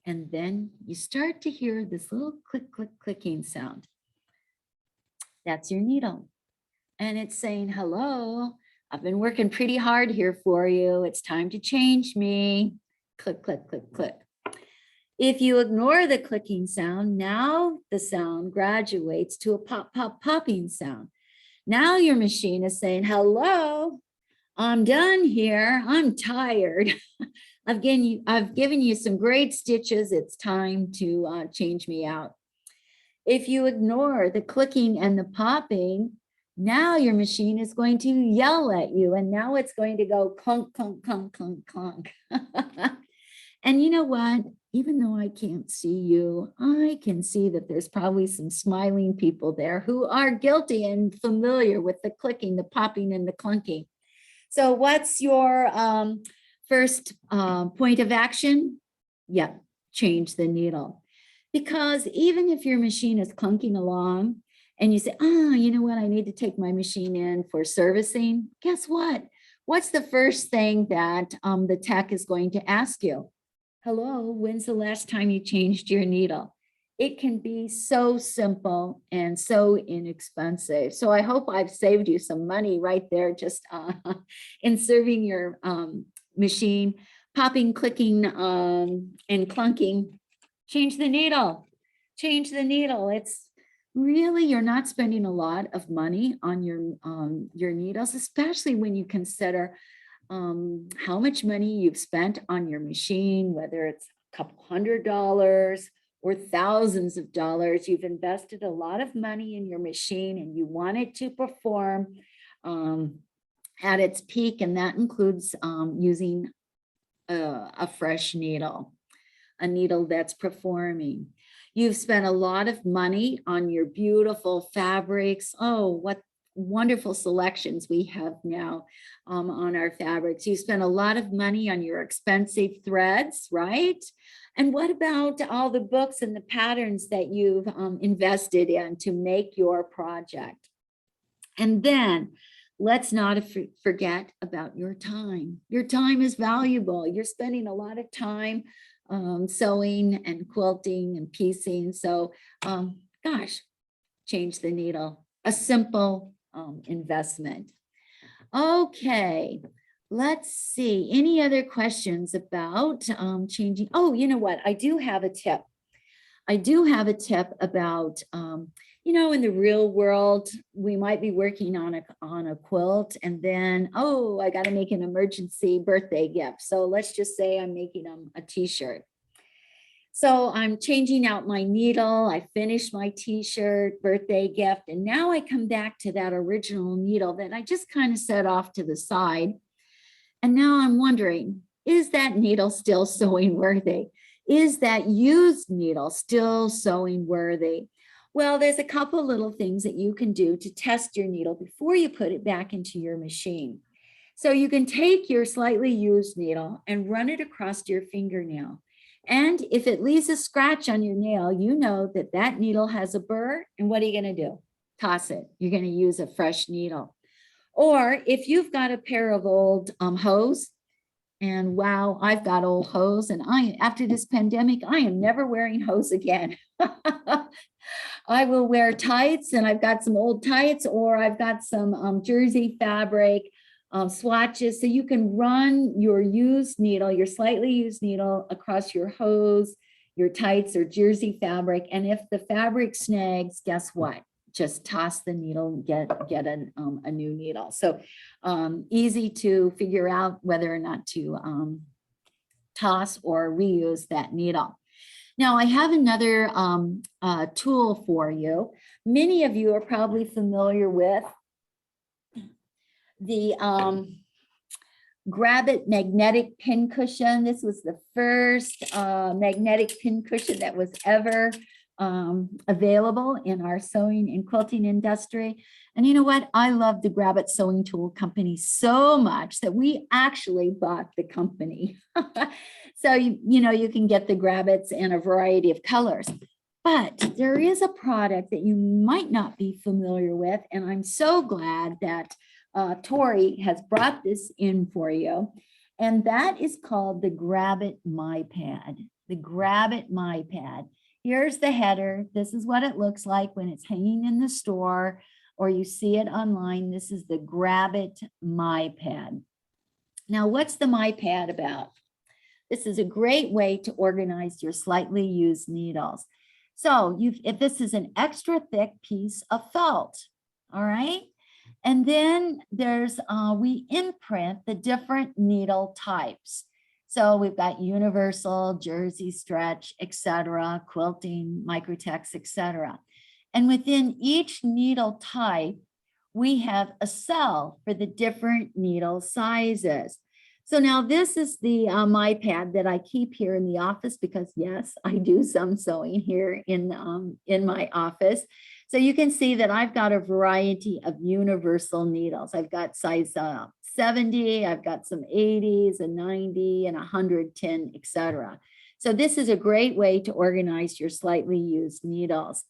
And then you start to hear this little click, click, clicking sound. That's your needle. And it's saying, hello, I've been working pretty hard here for you. It's time to change me. Click, click, click, click. If you ignore the clicking sound, now the sound graduates to a pop, pop, popping sound. Now your machine is saying, hello, I'm done here. I'm tired. I've given you some great stitches. It's time to change me out. If you ignore the clicking and the popping, now your machine is going to yell at you, and now it's going to go clunk, clunk, clunk, clunk, clunk. And you know what? Even though I can't see you, I can see that there's probably some smiling people there who are guilty and familiar with the clicking, the popping, and the clunking. So what's your first point of action? Yeah, change the needle. Because even if your machine is clunking along and you say, you know what, I need to take my machine in for servicing, guess what? What's the first thing that the tech is going to ask you? Hello, when's the last time you changed your needle? It can be so simple and so inexpensive. So I hope I've saved you some money right there just in serving your machine, popping, clicking, and clunking. Change the needle. Change the needle. It's really, you're not spending a lot of money on your needles, especially when you consider how much money you've spent on your machine, whether it's a couple $100 or thousands of dollars. You've invested a lot of money in your machine and you want it to perform at its peak, and that includes using a fresh needle, a needle that's performing. You've spent a lot of money on your beautiful fabrics. Oh, what wonderful selections we have now on our fabrics. You spent a lot of money on your expensive threads, right? And what about all the books and the patterns that you've invested in to make your project? And then let's not forget about your time. Your time is valuable. You're spending a lot of time sewing and quilting and piecing. So gosh, change the needle. A simple investment. Okay, let's see. Any other questions about changing? Oh, you know what? I do have a tip. I do have a tip about, you know, in the real world, we might be working on a quilt and then, oh, I got to make an emergency birthday gift. So let's just say I'm making a t-shirt. So I'm changing out my needle. I finished my t-shirt birthday gift. And now I come back to that original needle that I just kind of set off to the side. And now I'm wondering, is that needle still sewing worthy? Is that used needle still sewing worthy? Well, there's a couple little things that you can do to test your needle before you put it back into your machine. So you can take your slightly used needle and run it across your fingernail. And if it leaves a scratch on your nail, you know that that needle has a burr. And what are you going to do? Toss it. You're going to use a fresh needle. Or if you've got a pair of old hose, and wow, I've got old hose, and after this pandemic, I am never wearing hose again. I will wear tights, and I've got some old tights, or I've got some jersey fabric swatches. So you can run your used needle, your slightly used needle across your hose, your tights or jersey fabric. And if the fabric snags, guess what? Just toss the needle and get a new needle. So easy to figure out whether or not to toss or reuse that needle. Now I have another tool for you. Many of you are probably familiar with the Grab It magnetic pin cushion. This was the first magnetic pin cushion that was ever available in our sewing and quilting industry. And you know what? I love the Grab It Sewing Tool Company so much that we actually bought the company. So, you can get the Grab It's in a variety of colors. But there is a product that you might not be familiar with, and I'm so glad that Tori has brought this in for you. And that is called the Grab It My Pad. The Grab It My Pad. Here's the header. This is what it looks like when it's hanging in the store or you see it online. This is the Grab It My Pad. Now, what's the My Pad about? This is a great way to organize your slightly used needles. So if this is an extra thick piece of felt, all right? And then there's, we imprint the different needle types. So we've got universal, jersey stretch, etc., quilting, microtex, etc. And within each needle type, we have a cell for the different needle sizes. So now this is the My Pad that I keep here in the office because yes, I do some sewing here in my office. So you can see that I've got a variety of universal needles. I've got size 70, I've got some 80s, a 90, and 110, etc. So this is a great way to organize your slightly used needles.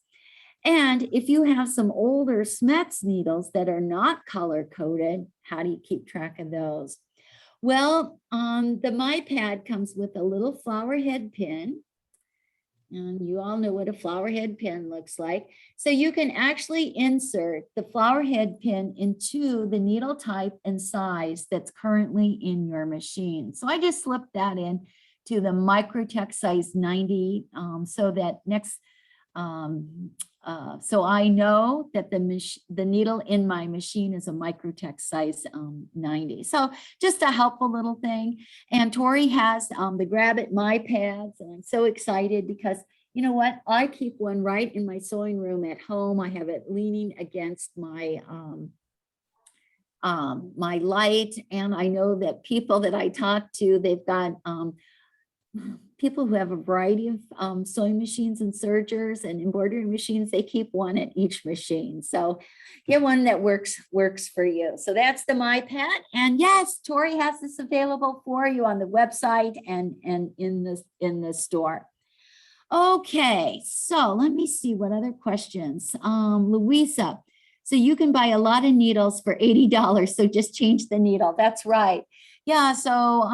And if you have some older Schmetz needles that are not color-coded, how do you keep track of those? Well, the My Pad comes with a little flower head pin. And you all know what a flower head pin looks like. So you can actually insert the flower head pin into the needle type and size that's currently in your machine. So I just slipped that in to the microtex size 90 so that so I know that the needle in my machine is a microtex size 90. So just a helpful little thing. And Tori has the Grab It My Pads, and I'm so excited because you know what? I keep one right in my sewing room at home. I have it leaning against my my light, and I know that people that I talk to, they've got people who have a variety of sewing machines and sergers and embroidery machines. They keep one at each machine. So get one that works for you. So that's the My Pad. And yes, Tori has this available for you on the website and in the store. Okay, so let me see what other questions. Louisa, so you can buy a lot of needles for $80. So just change the needle. That's right. Yeah, so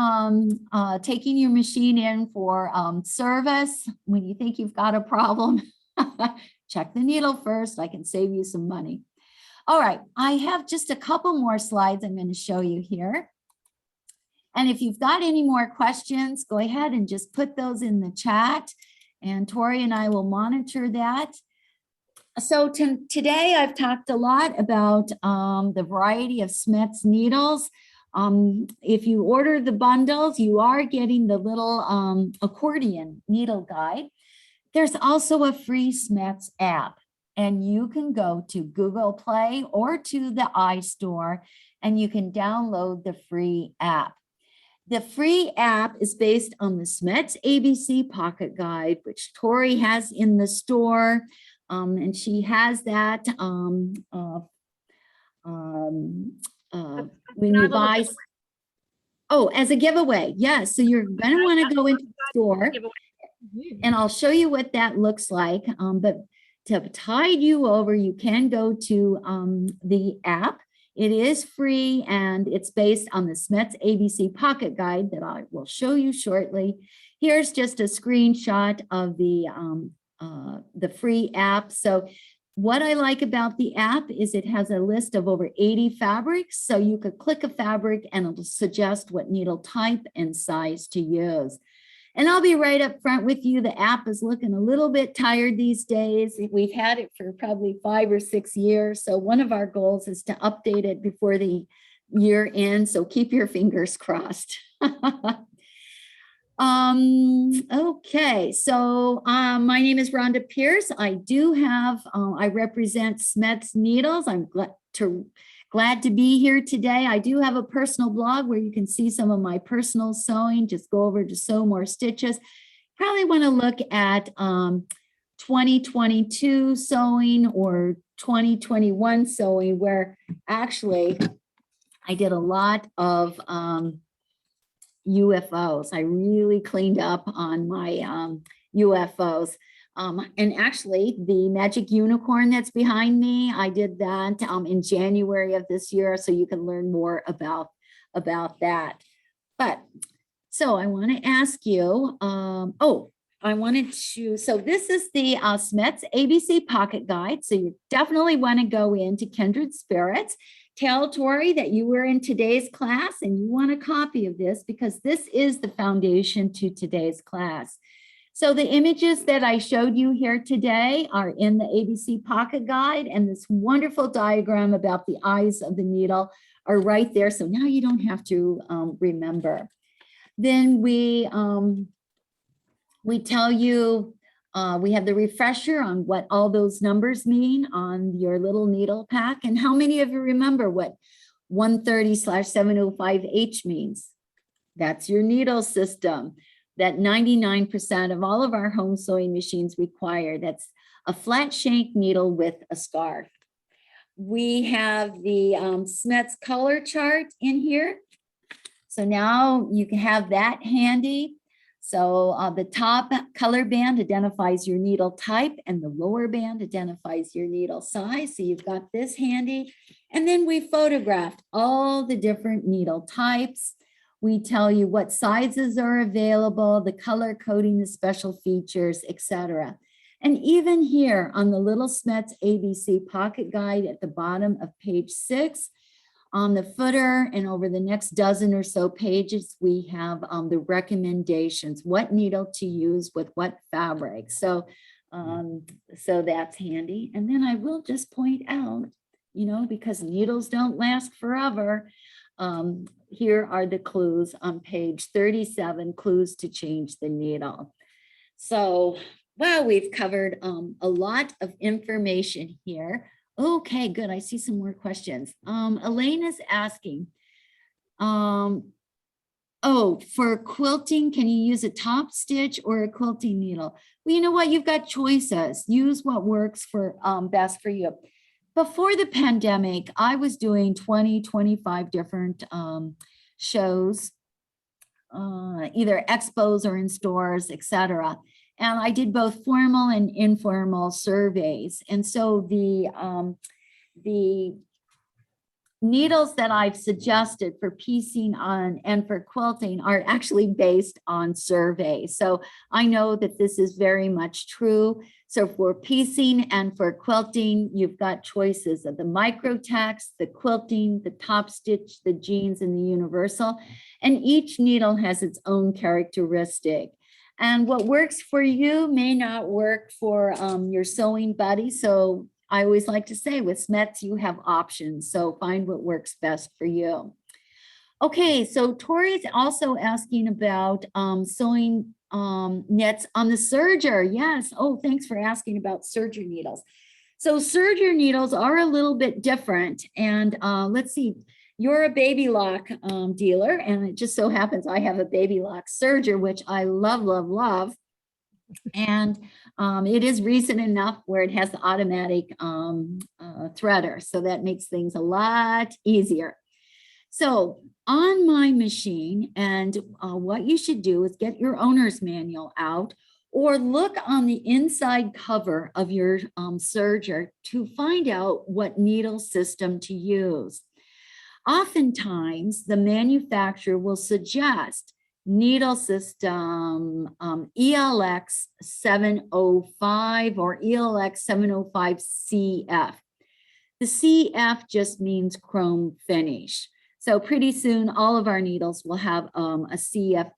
taking your machine in for service, when you think you've got a problem, check the needle first. I can save you some money. All right, I have just a couple more slides I'm going to show you here. And if you've got any more questions, go ahead and just put those in the chat. And Tori and I will monitor that. So today I've talked a lot about the variety of Schmetz needles. If you order the bundles, you are getting the little accordion needle guide. There's also a free Schmetz app, and you can go to Google Play or to the iStore, and you can download the free app. The free app is based on the Schmetz ABC Pocket Guide, which Tori has in the store, and she has that when you buy. Oh, as a giveaway. Yes. So you're going to want to go into the store and I'll show you what that looks like. But to tide you over, you can go to the app. It is free and it's based on the Schmetz ABC Pocket Guide that I will show you shortly. Here's just a screenshot of the free app. So what I like about the app is it has a list of over 80 fabrics. So you could click a fabric and it'll suggest what needle type and size to use. And I'll be right up front with you. The app is looking a little bit tired these days. We've had it for probably 5 or 6 years. So one of our goals is to update it before the year ends. So keep your fingers crossed. Okay, so my name is Rhonda Pierce. I do have, I represent Schmetz Needles. I'm glad to be here today. I do have a personal blog where you can see some of my personal sewing. Just go over to Sew More Stitches. Probably want to look at 2022 sewing or 2021 sewing, where actually I did a lot of UFOs. I really cleaned up on my UFOs. And actually the magic unicorn that's behind me, I did that in January of this year, so you can learn more about that. But so I want to ask you, so this is the Schmetz ABC Pocket Guide. So you definitely want to go into Kindred Spirits. Tell Tori that you were in today's class and you want a copy of this because this is the foundation to today's class. So the images that I showed you here today are in the ABC Pocket Guide, and this wonderful diagram about the eyes of the needle are right there. So now you don't have to remember. Then we tell you, we have the refresher on what all those numbers mean on your little needle pack. And how many of you remember what 130/705H means? That's your needle system that 99% of all of our home sewing machines require. That's a flat shank needle with a scarf. We have the Schmetz color chart in here. So now you can have that handy. So the top color band identifies your needle type and the lower band identifies your needle size. So you've got this handy. And then we photographed all the different needle types. We tell you what sizes are available, the color coding, the special features, etc. And even here on the little Schmetz ABC Pocket Guide at the bottom of page 6, on the footer and over the next dozen or so pages, we have the recommendations, what needle to use with what fabric. So, so that's handy. And then I will just point out, you know, because needles don't last forever, here are the clues on page 37, clues to change the needle. So, wow, we've covered a lot of information here. Okay, good. I see some more questions. Elaine is asking, for quilting, can you use a top stitch or a quilting needle? Well, you know what? You've got choices. Use what works for best for you. Before the pandemic, I was doing 20, 25 different shows, either expos or in stores, etc. And I did both formal and informal surveys. And so the needles that I've suggested for piecing on and for quilting are actually based on surveys. So I know that this is very much true. So for piecing and for quilting, you've got choices of the microtext, the quilting, the top stitch, the jeans, and the universal. And each needle has its own characteristic. And what works for you may not work for your sewing buddy. So I always like to say with Schmetz, you have options. So find what works best for you. Okay, so Tori's also asking about sewing nets on the serger. Yes. Oh, thanks for asking about serger needles. So serger needles are a little bit different. And let's see. You're a baby lock dealer, and it just so happens I have a baby lock serger, which I love, love, love. And it is recent enough where it has the automatic threader, so that makes things a lot easier. So on my machine, and what you should do is get your owner's manual out or look on the inside cover of your serger to find out what needle system to use. Oftentimes, the manufacturer will suggest needle system ELX 705 or ELX 705 CF. The CF just means chrome finish. So pretty soon, all of our needles will have a CF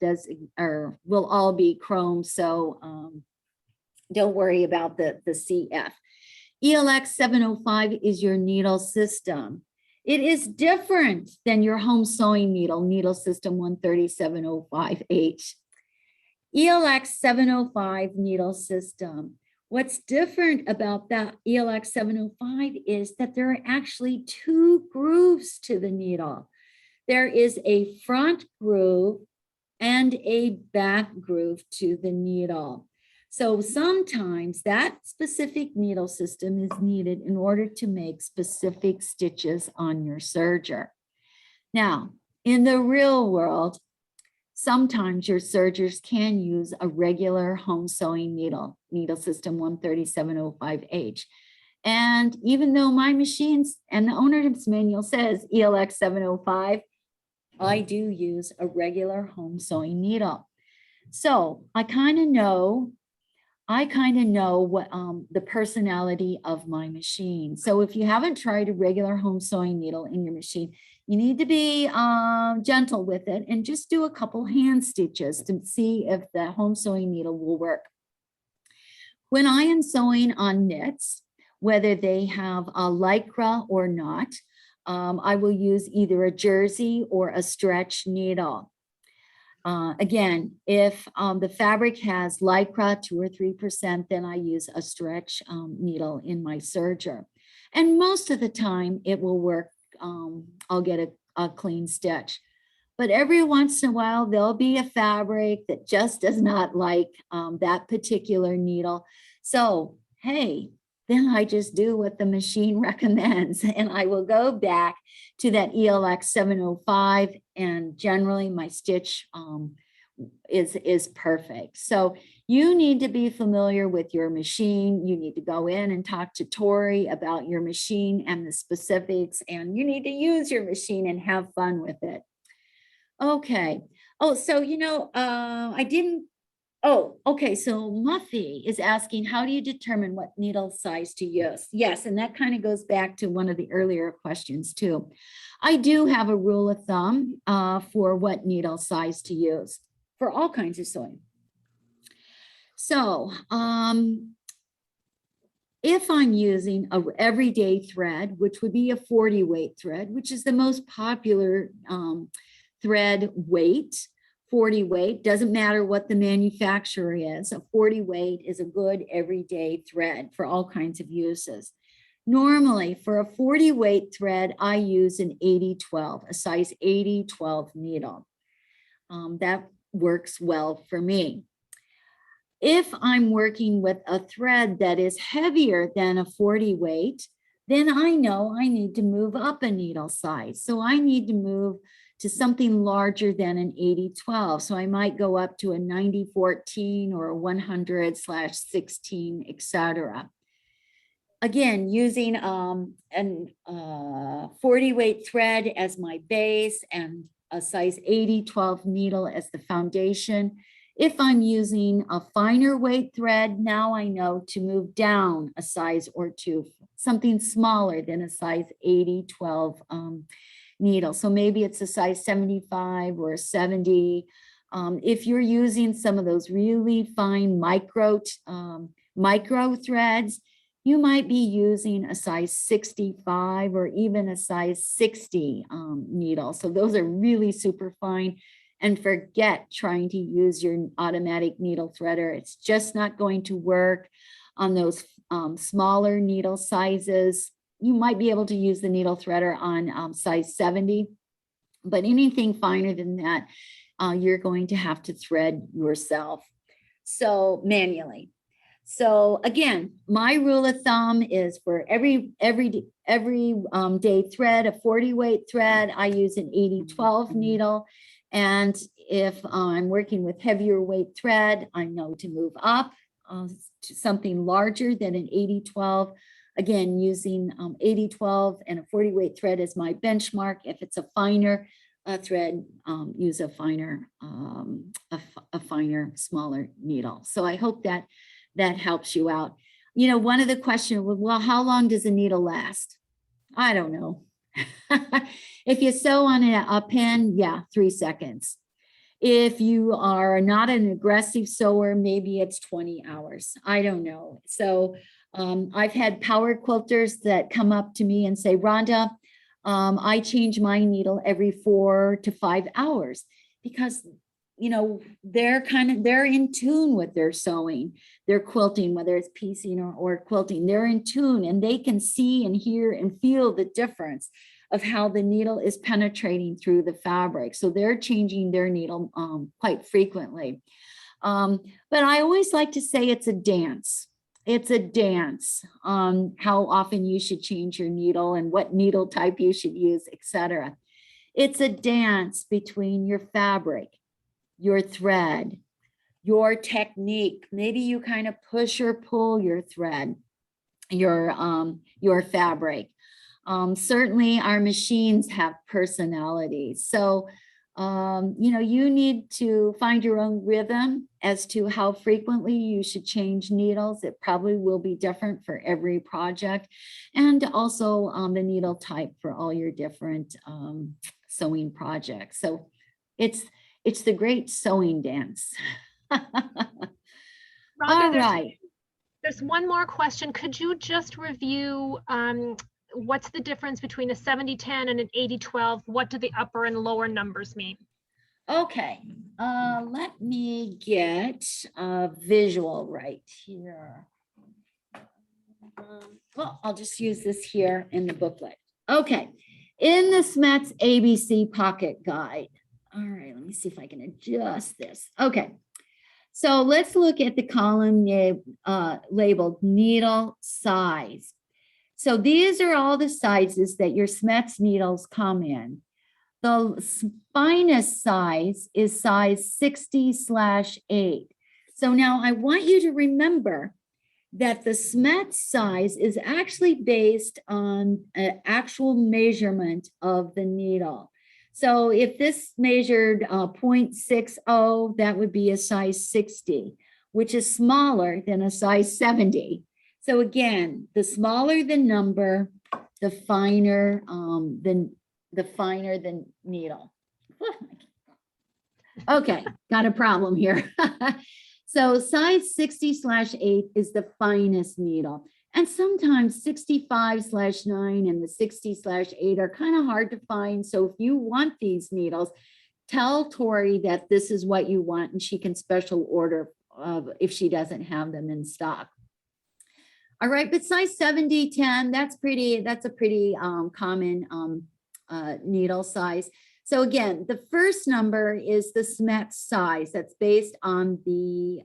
or will all be chrome. So don't worry about the CF. ELX 705 is your needle system. It is different than your home sewing needle system 13705H. ELX 705 needle system. What's different about that ELX 705 is that there are actually two grooves to the needle. There is a front groove and a back groove to the needle. So sometimes that specific needle system is needed in order to make specific stitches on your serger. Now, in the real world, sometimes your sergers can use a regular home sewing needle system 13705H. And even though my machines and the owner's manual says ELX 705, I do use a regular home sewing needle. So I kind of know what the personality of my machine. So if you haven't tried a regular home sewing needle in your machine, you need to be gentle with it and just do a couple hand stitches to see if the home sewing needle will work. When I am sewing on knits, whether they have a Lycra or not, I will use either a jersey or a stretch needle. Again, if the fabric has Lycra 2 or 3%, then I use a stretch needle in my serger. And most of the time it will work. I'll get a clean stitch. But every once in a while, there'll be a fabric that just does not like that particular needle. So, hey, then I just do what the machine recommends, and I will go back to that ELX 705, and generally my stitch is perfect. So you need to be familiar with your machine. You need to go in and talk to Tori about your machine and the specifics, and you need to use your machine and have fun with it. Okay. Oh, so, okay. So Muffy is asking, how do you determine what needle size to use? Yes, and that kind of goes back to one of the earlier questions too. I do have a rule of thumb for what needle size to use for all kinds of sewing. So if I'm using a everyday thread, which would be a 40 weight thread, which is the most popular thread weight, 40 weight, doesn't matter what the manufacturer is. A 40 weight is a good everyday thread for all kinds of uses. Normally for a 40 weight thread, I use an 80-12, a size 80-12 needle. That works well for me. If I'm working with a thread that is heavier than a 40 weight, then I know I need to move up a needle size. So I need to move to something larger than an 80-12. So I might go up to a 90-14 or a 100/16, etc. Again, using a 40 weight thread as my base and a size 80-12 needle as the foundation. If I'm using a finer weight thread, now I know to move down a size or two, something smaller than a size 80-12 needle. So maybe it's a size 75 or a 70. If you're using some of those really fine micro threads, you might be using a size 65 or even a size 60 needle. So those are really super fine. And forget trying to use your automatic needle threader. It's just not going to work on those smaller needle sizes. You might be able to use the needle threader on size 70, but anything finer than that, you're going to have to thread yourself. So manually. So again, my rule of thumb is for every day thread, a 40 weight thread, I use an 80-12 needle. And if I'm working with heavier weight thread, I know to move up to something larger than an 80-12. Again, using 80-12 and a 40 weight thread as my benchmark. If it's a finer thread, use a finer, smaller needle. So I hope that helps you out. You know, one of the questions was, well, how long does a needle last? I don't know. If you sew on a pin, yeah, 3 seconds. If you are not an aggressive sewer, maybe it's 20 hours. I don't know. So I've had power quilters that come up to me and say, Rhonda, I change my needle every 4 to 5 hours because, you know, they're in tune with their sewing, their quilting, whether it's piecing or quilting, they're in tune and they can see and hear and feel the difference of how the needle is penetrating through the fabric. So they're changing their needle quite frequently. But I always like to say it's a dance. It's a dance on how often you should change your needle and what needle type you should use, etc. It's a dance between your fabric, your thread, your technique. Maybe you kind of push or pull your thread, your fabric. Certainly our machines have personalities. So, you need to find your own rhythm as to how frequently you should change needles. It probably will be different for every project, and also the needle type for all your different sewing projects. So it's the great sewing dance. Rhonda, All right. There's one more question. Could you just review what's the difference between a 70-10 and an 80-12? What do the upper and lower numbers mean? Okay, let me get a visual right here. Well, I'll just use this here in the booklet. Okay, in the Schmetz ABC Pocket Guide. All right, let me see if I can adjust this. Okay, so let's look at the column labeled needle size. So these are all the sizes that your Schmetz needles come in. The finest size is size 60/8. So now I want you to remember that the Schmetz size is actually based on an actual measurement of the needle. So if this measured 0.60, that would be a size 60, which is smaller than a size 70. So again, the smaller the number, the finer the needle. Okay, got a problem here. So size 60/8 is the finest needle. And sometimes 65/9 and the 60/8 are kind of hard to find. So if you want these needles, tell Tori that this is what you want and she can special order if she doesn't have them in stock. All right, but size 70/10, that's a pretty common needle size. So again, the first number is the Schmetz size. That's based on the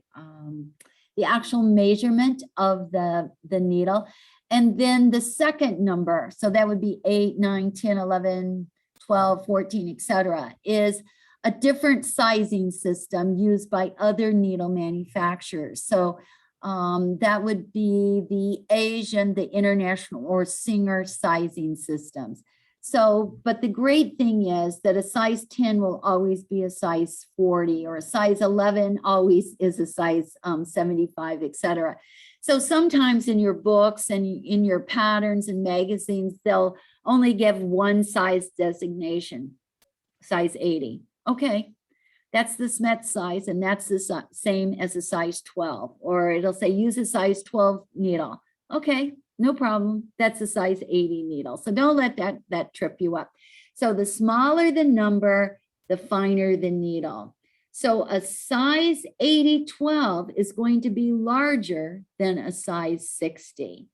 actual measurement of the needle. And then the second number, so that would be 8, 9, 10, 11, 12, 14, etc., is a different sizing system used by other needle manufacturers. So that would be the Asian, the international, or Singer sizing systems. So, but the great thing is that a size 10 will always be a size 40, or a size 11 always is a size 75, etc. So sometimes in your books and in your patterns and magazines, they'll only give one size designation, size 80. Okay, that's the Schmetz size, and that's the same as a size 12. Or it'll say use a size 12 needle. Okay, no problem. That's a size 80 needle. So don't let that trip you up. So the smaller the number, the finer the needle. So a size 80/12 is going to be larger than a size 60.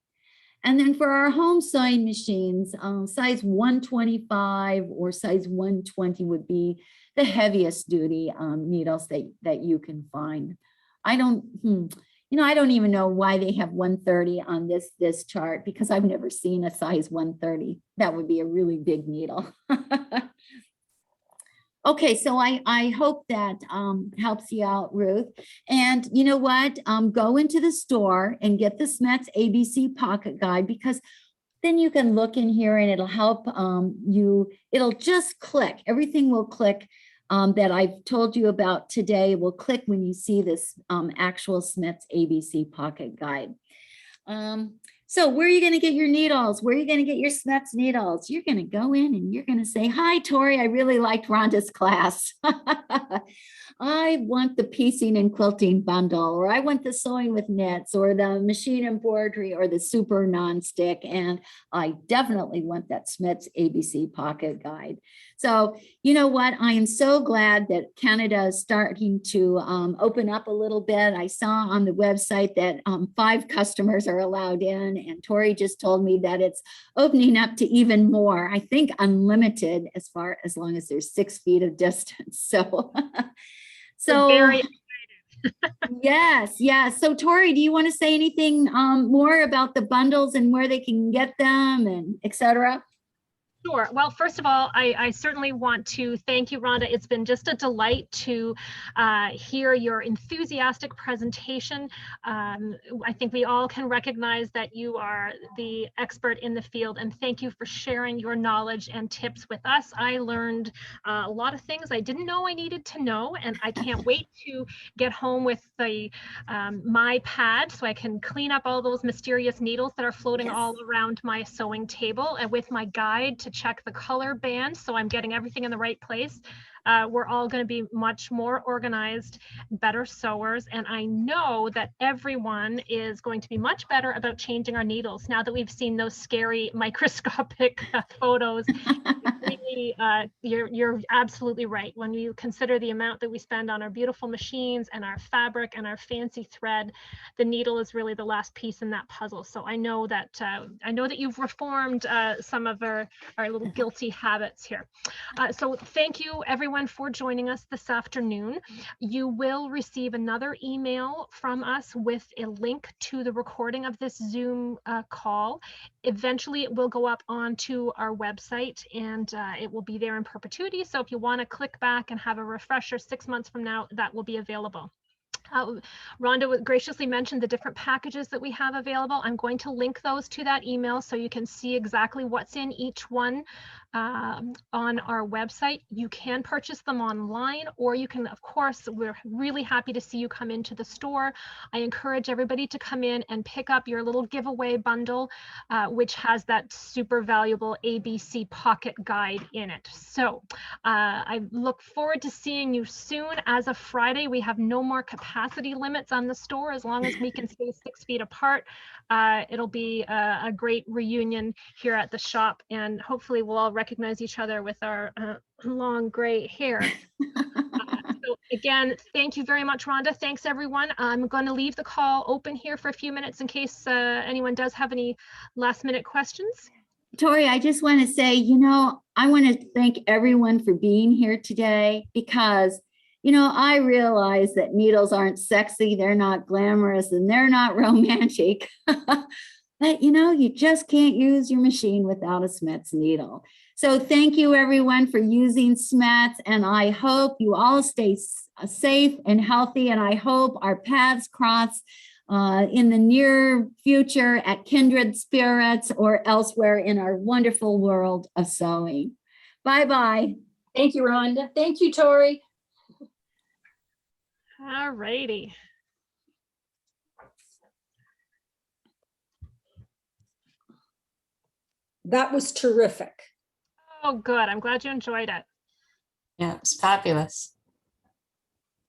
And then for our home sewing machines, size 125 or size 120 would be the heaviest duty needles that you can find. I don't even know why they have 130 on this chart, because I've never seen a size 130. That would be a really big needle. Okay, so I hope that helps you out, Ruth. And you know what? Go into the store and get the Schmetz ABC Pocket Guide, because then you can look in here and it'll help you. It'll just click. Everything will click that I've told you about today will click when you see this actual Schmetz ABC Pocket Guide. So where are you going to get your needles? Where are you going to get your Schmetz needles? You're going to go in and you're going to say, hi, Tori, I really liked Rhonda's class. I want the piecing and quilting bundle, or I want the sewing with knits, or the machine embroidery, or the super nonstick. And I definitely want that Schmetz ABC Pocket Guide. So you know what? I am so glad that Canada is starting to open up a little bit. I saw on the website that 5 customers are allowed in, and Tori just told me that it's opening up to even more. I think unlimited as long as there's 6 feet of distance. So, So very Yes, yes. So Tori, do you want to say anything more about the bundles and where they can get them and et cetera? Sure. Well, first of all, I certainly want to thank you, Rhonda. It's been just a delight to hear your enthusiastic presentation. I think we all can recognize that you are the expert in the field, and thank you for sharing your knowledge and tips with us. I learned a lot of things I didn't know I needed to know, and I can't wait to get home with the my pad so I can clean up all those mysterious needles that are floating Yes. all around my sewing table, and with my guide to check the color band so I'm getting everything in the right place. We're all going to be much more organized, better sewers, and I know that everyone is going to be much better about changing our needles now that we've seen those scary microscopic photos. Really, you're absolutely right. When you consider the amount that we spend on our beautiful machines and our fabric and our fancy thread, the needle is really the last piece in that puzzle. So I know that you've reformed some of our little guilty habits here. So thank you everyone for joining us this afternoon. You will receive another email from us with a link to the recording of this Zoom call. Eventually it will go up onto our website, and it will be there in perpetuity. So if you want to click back and have a refresher 6 months from now, that will be available. Rhonda graciously mentioned the different packages that we have available. I'm going to link those to that email so you can see exactly what's in each one on our website. You can purchase them online, or you can, of course, we're really happy to see you come into the store. I encourage everybody to come in and pick up your little giveaway bundle, which has that super valuable ABC pocket guide in it. So I look forward to seeing you soon. As of Friday, we have no more capacity limits on the store as long as we can stay 6 feet apart. It'll be a great reunion here at the shop, and hopefully we'll all recognize each other with our long gray hair. So again, thank you very much, Rhonda. Thanks, everyone. I'm going to leave the call open here for a few minutes in case anyone does have any last-minute questions. Tori, I just want to say, I want to thank everyone for being here today because, I realize that needles aren't sexy, they're not glamorous, and they're not romantic. But, you just can't use your machine without a Schmetz needle. So thank you, everyone, for using Schmetz, and I hope you all stay safe and healthy, and I hope our paths cross in the near future at Kindred Spirits or elsewhere in our wonderful world of sewing. Bye-bye. Thank you, Rhonda. Thank you, Tori. All righty. That was terrific. Oh, good. I'm glad you enjoyed it. Yeah, it's fabulous.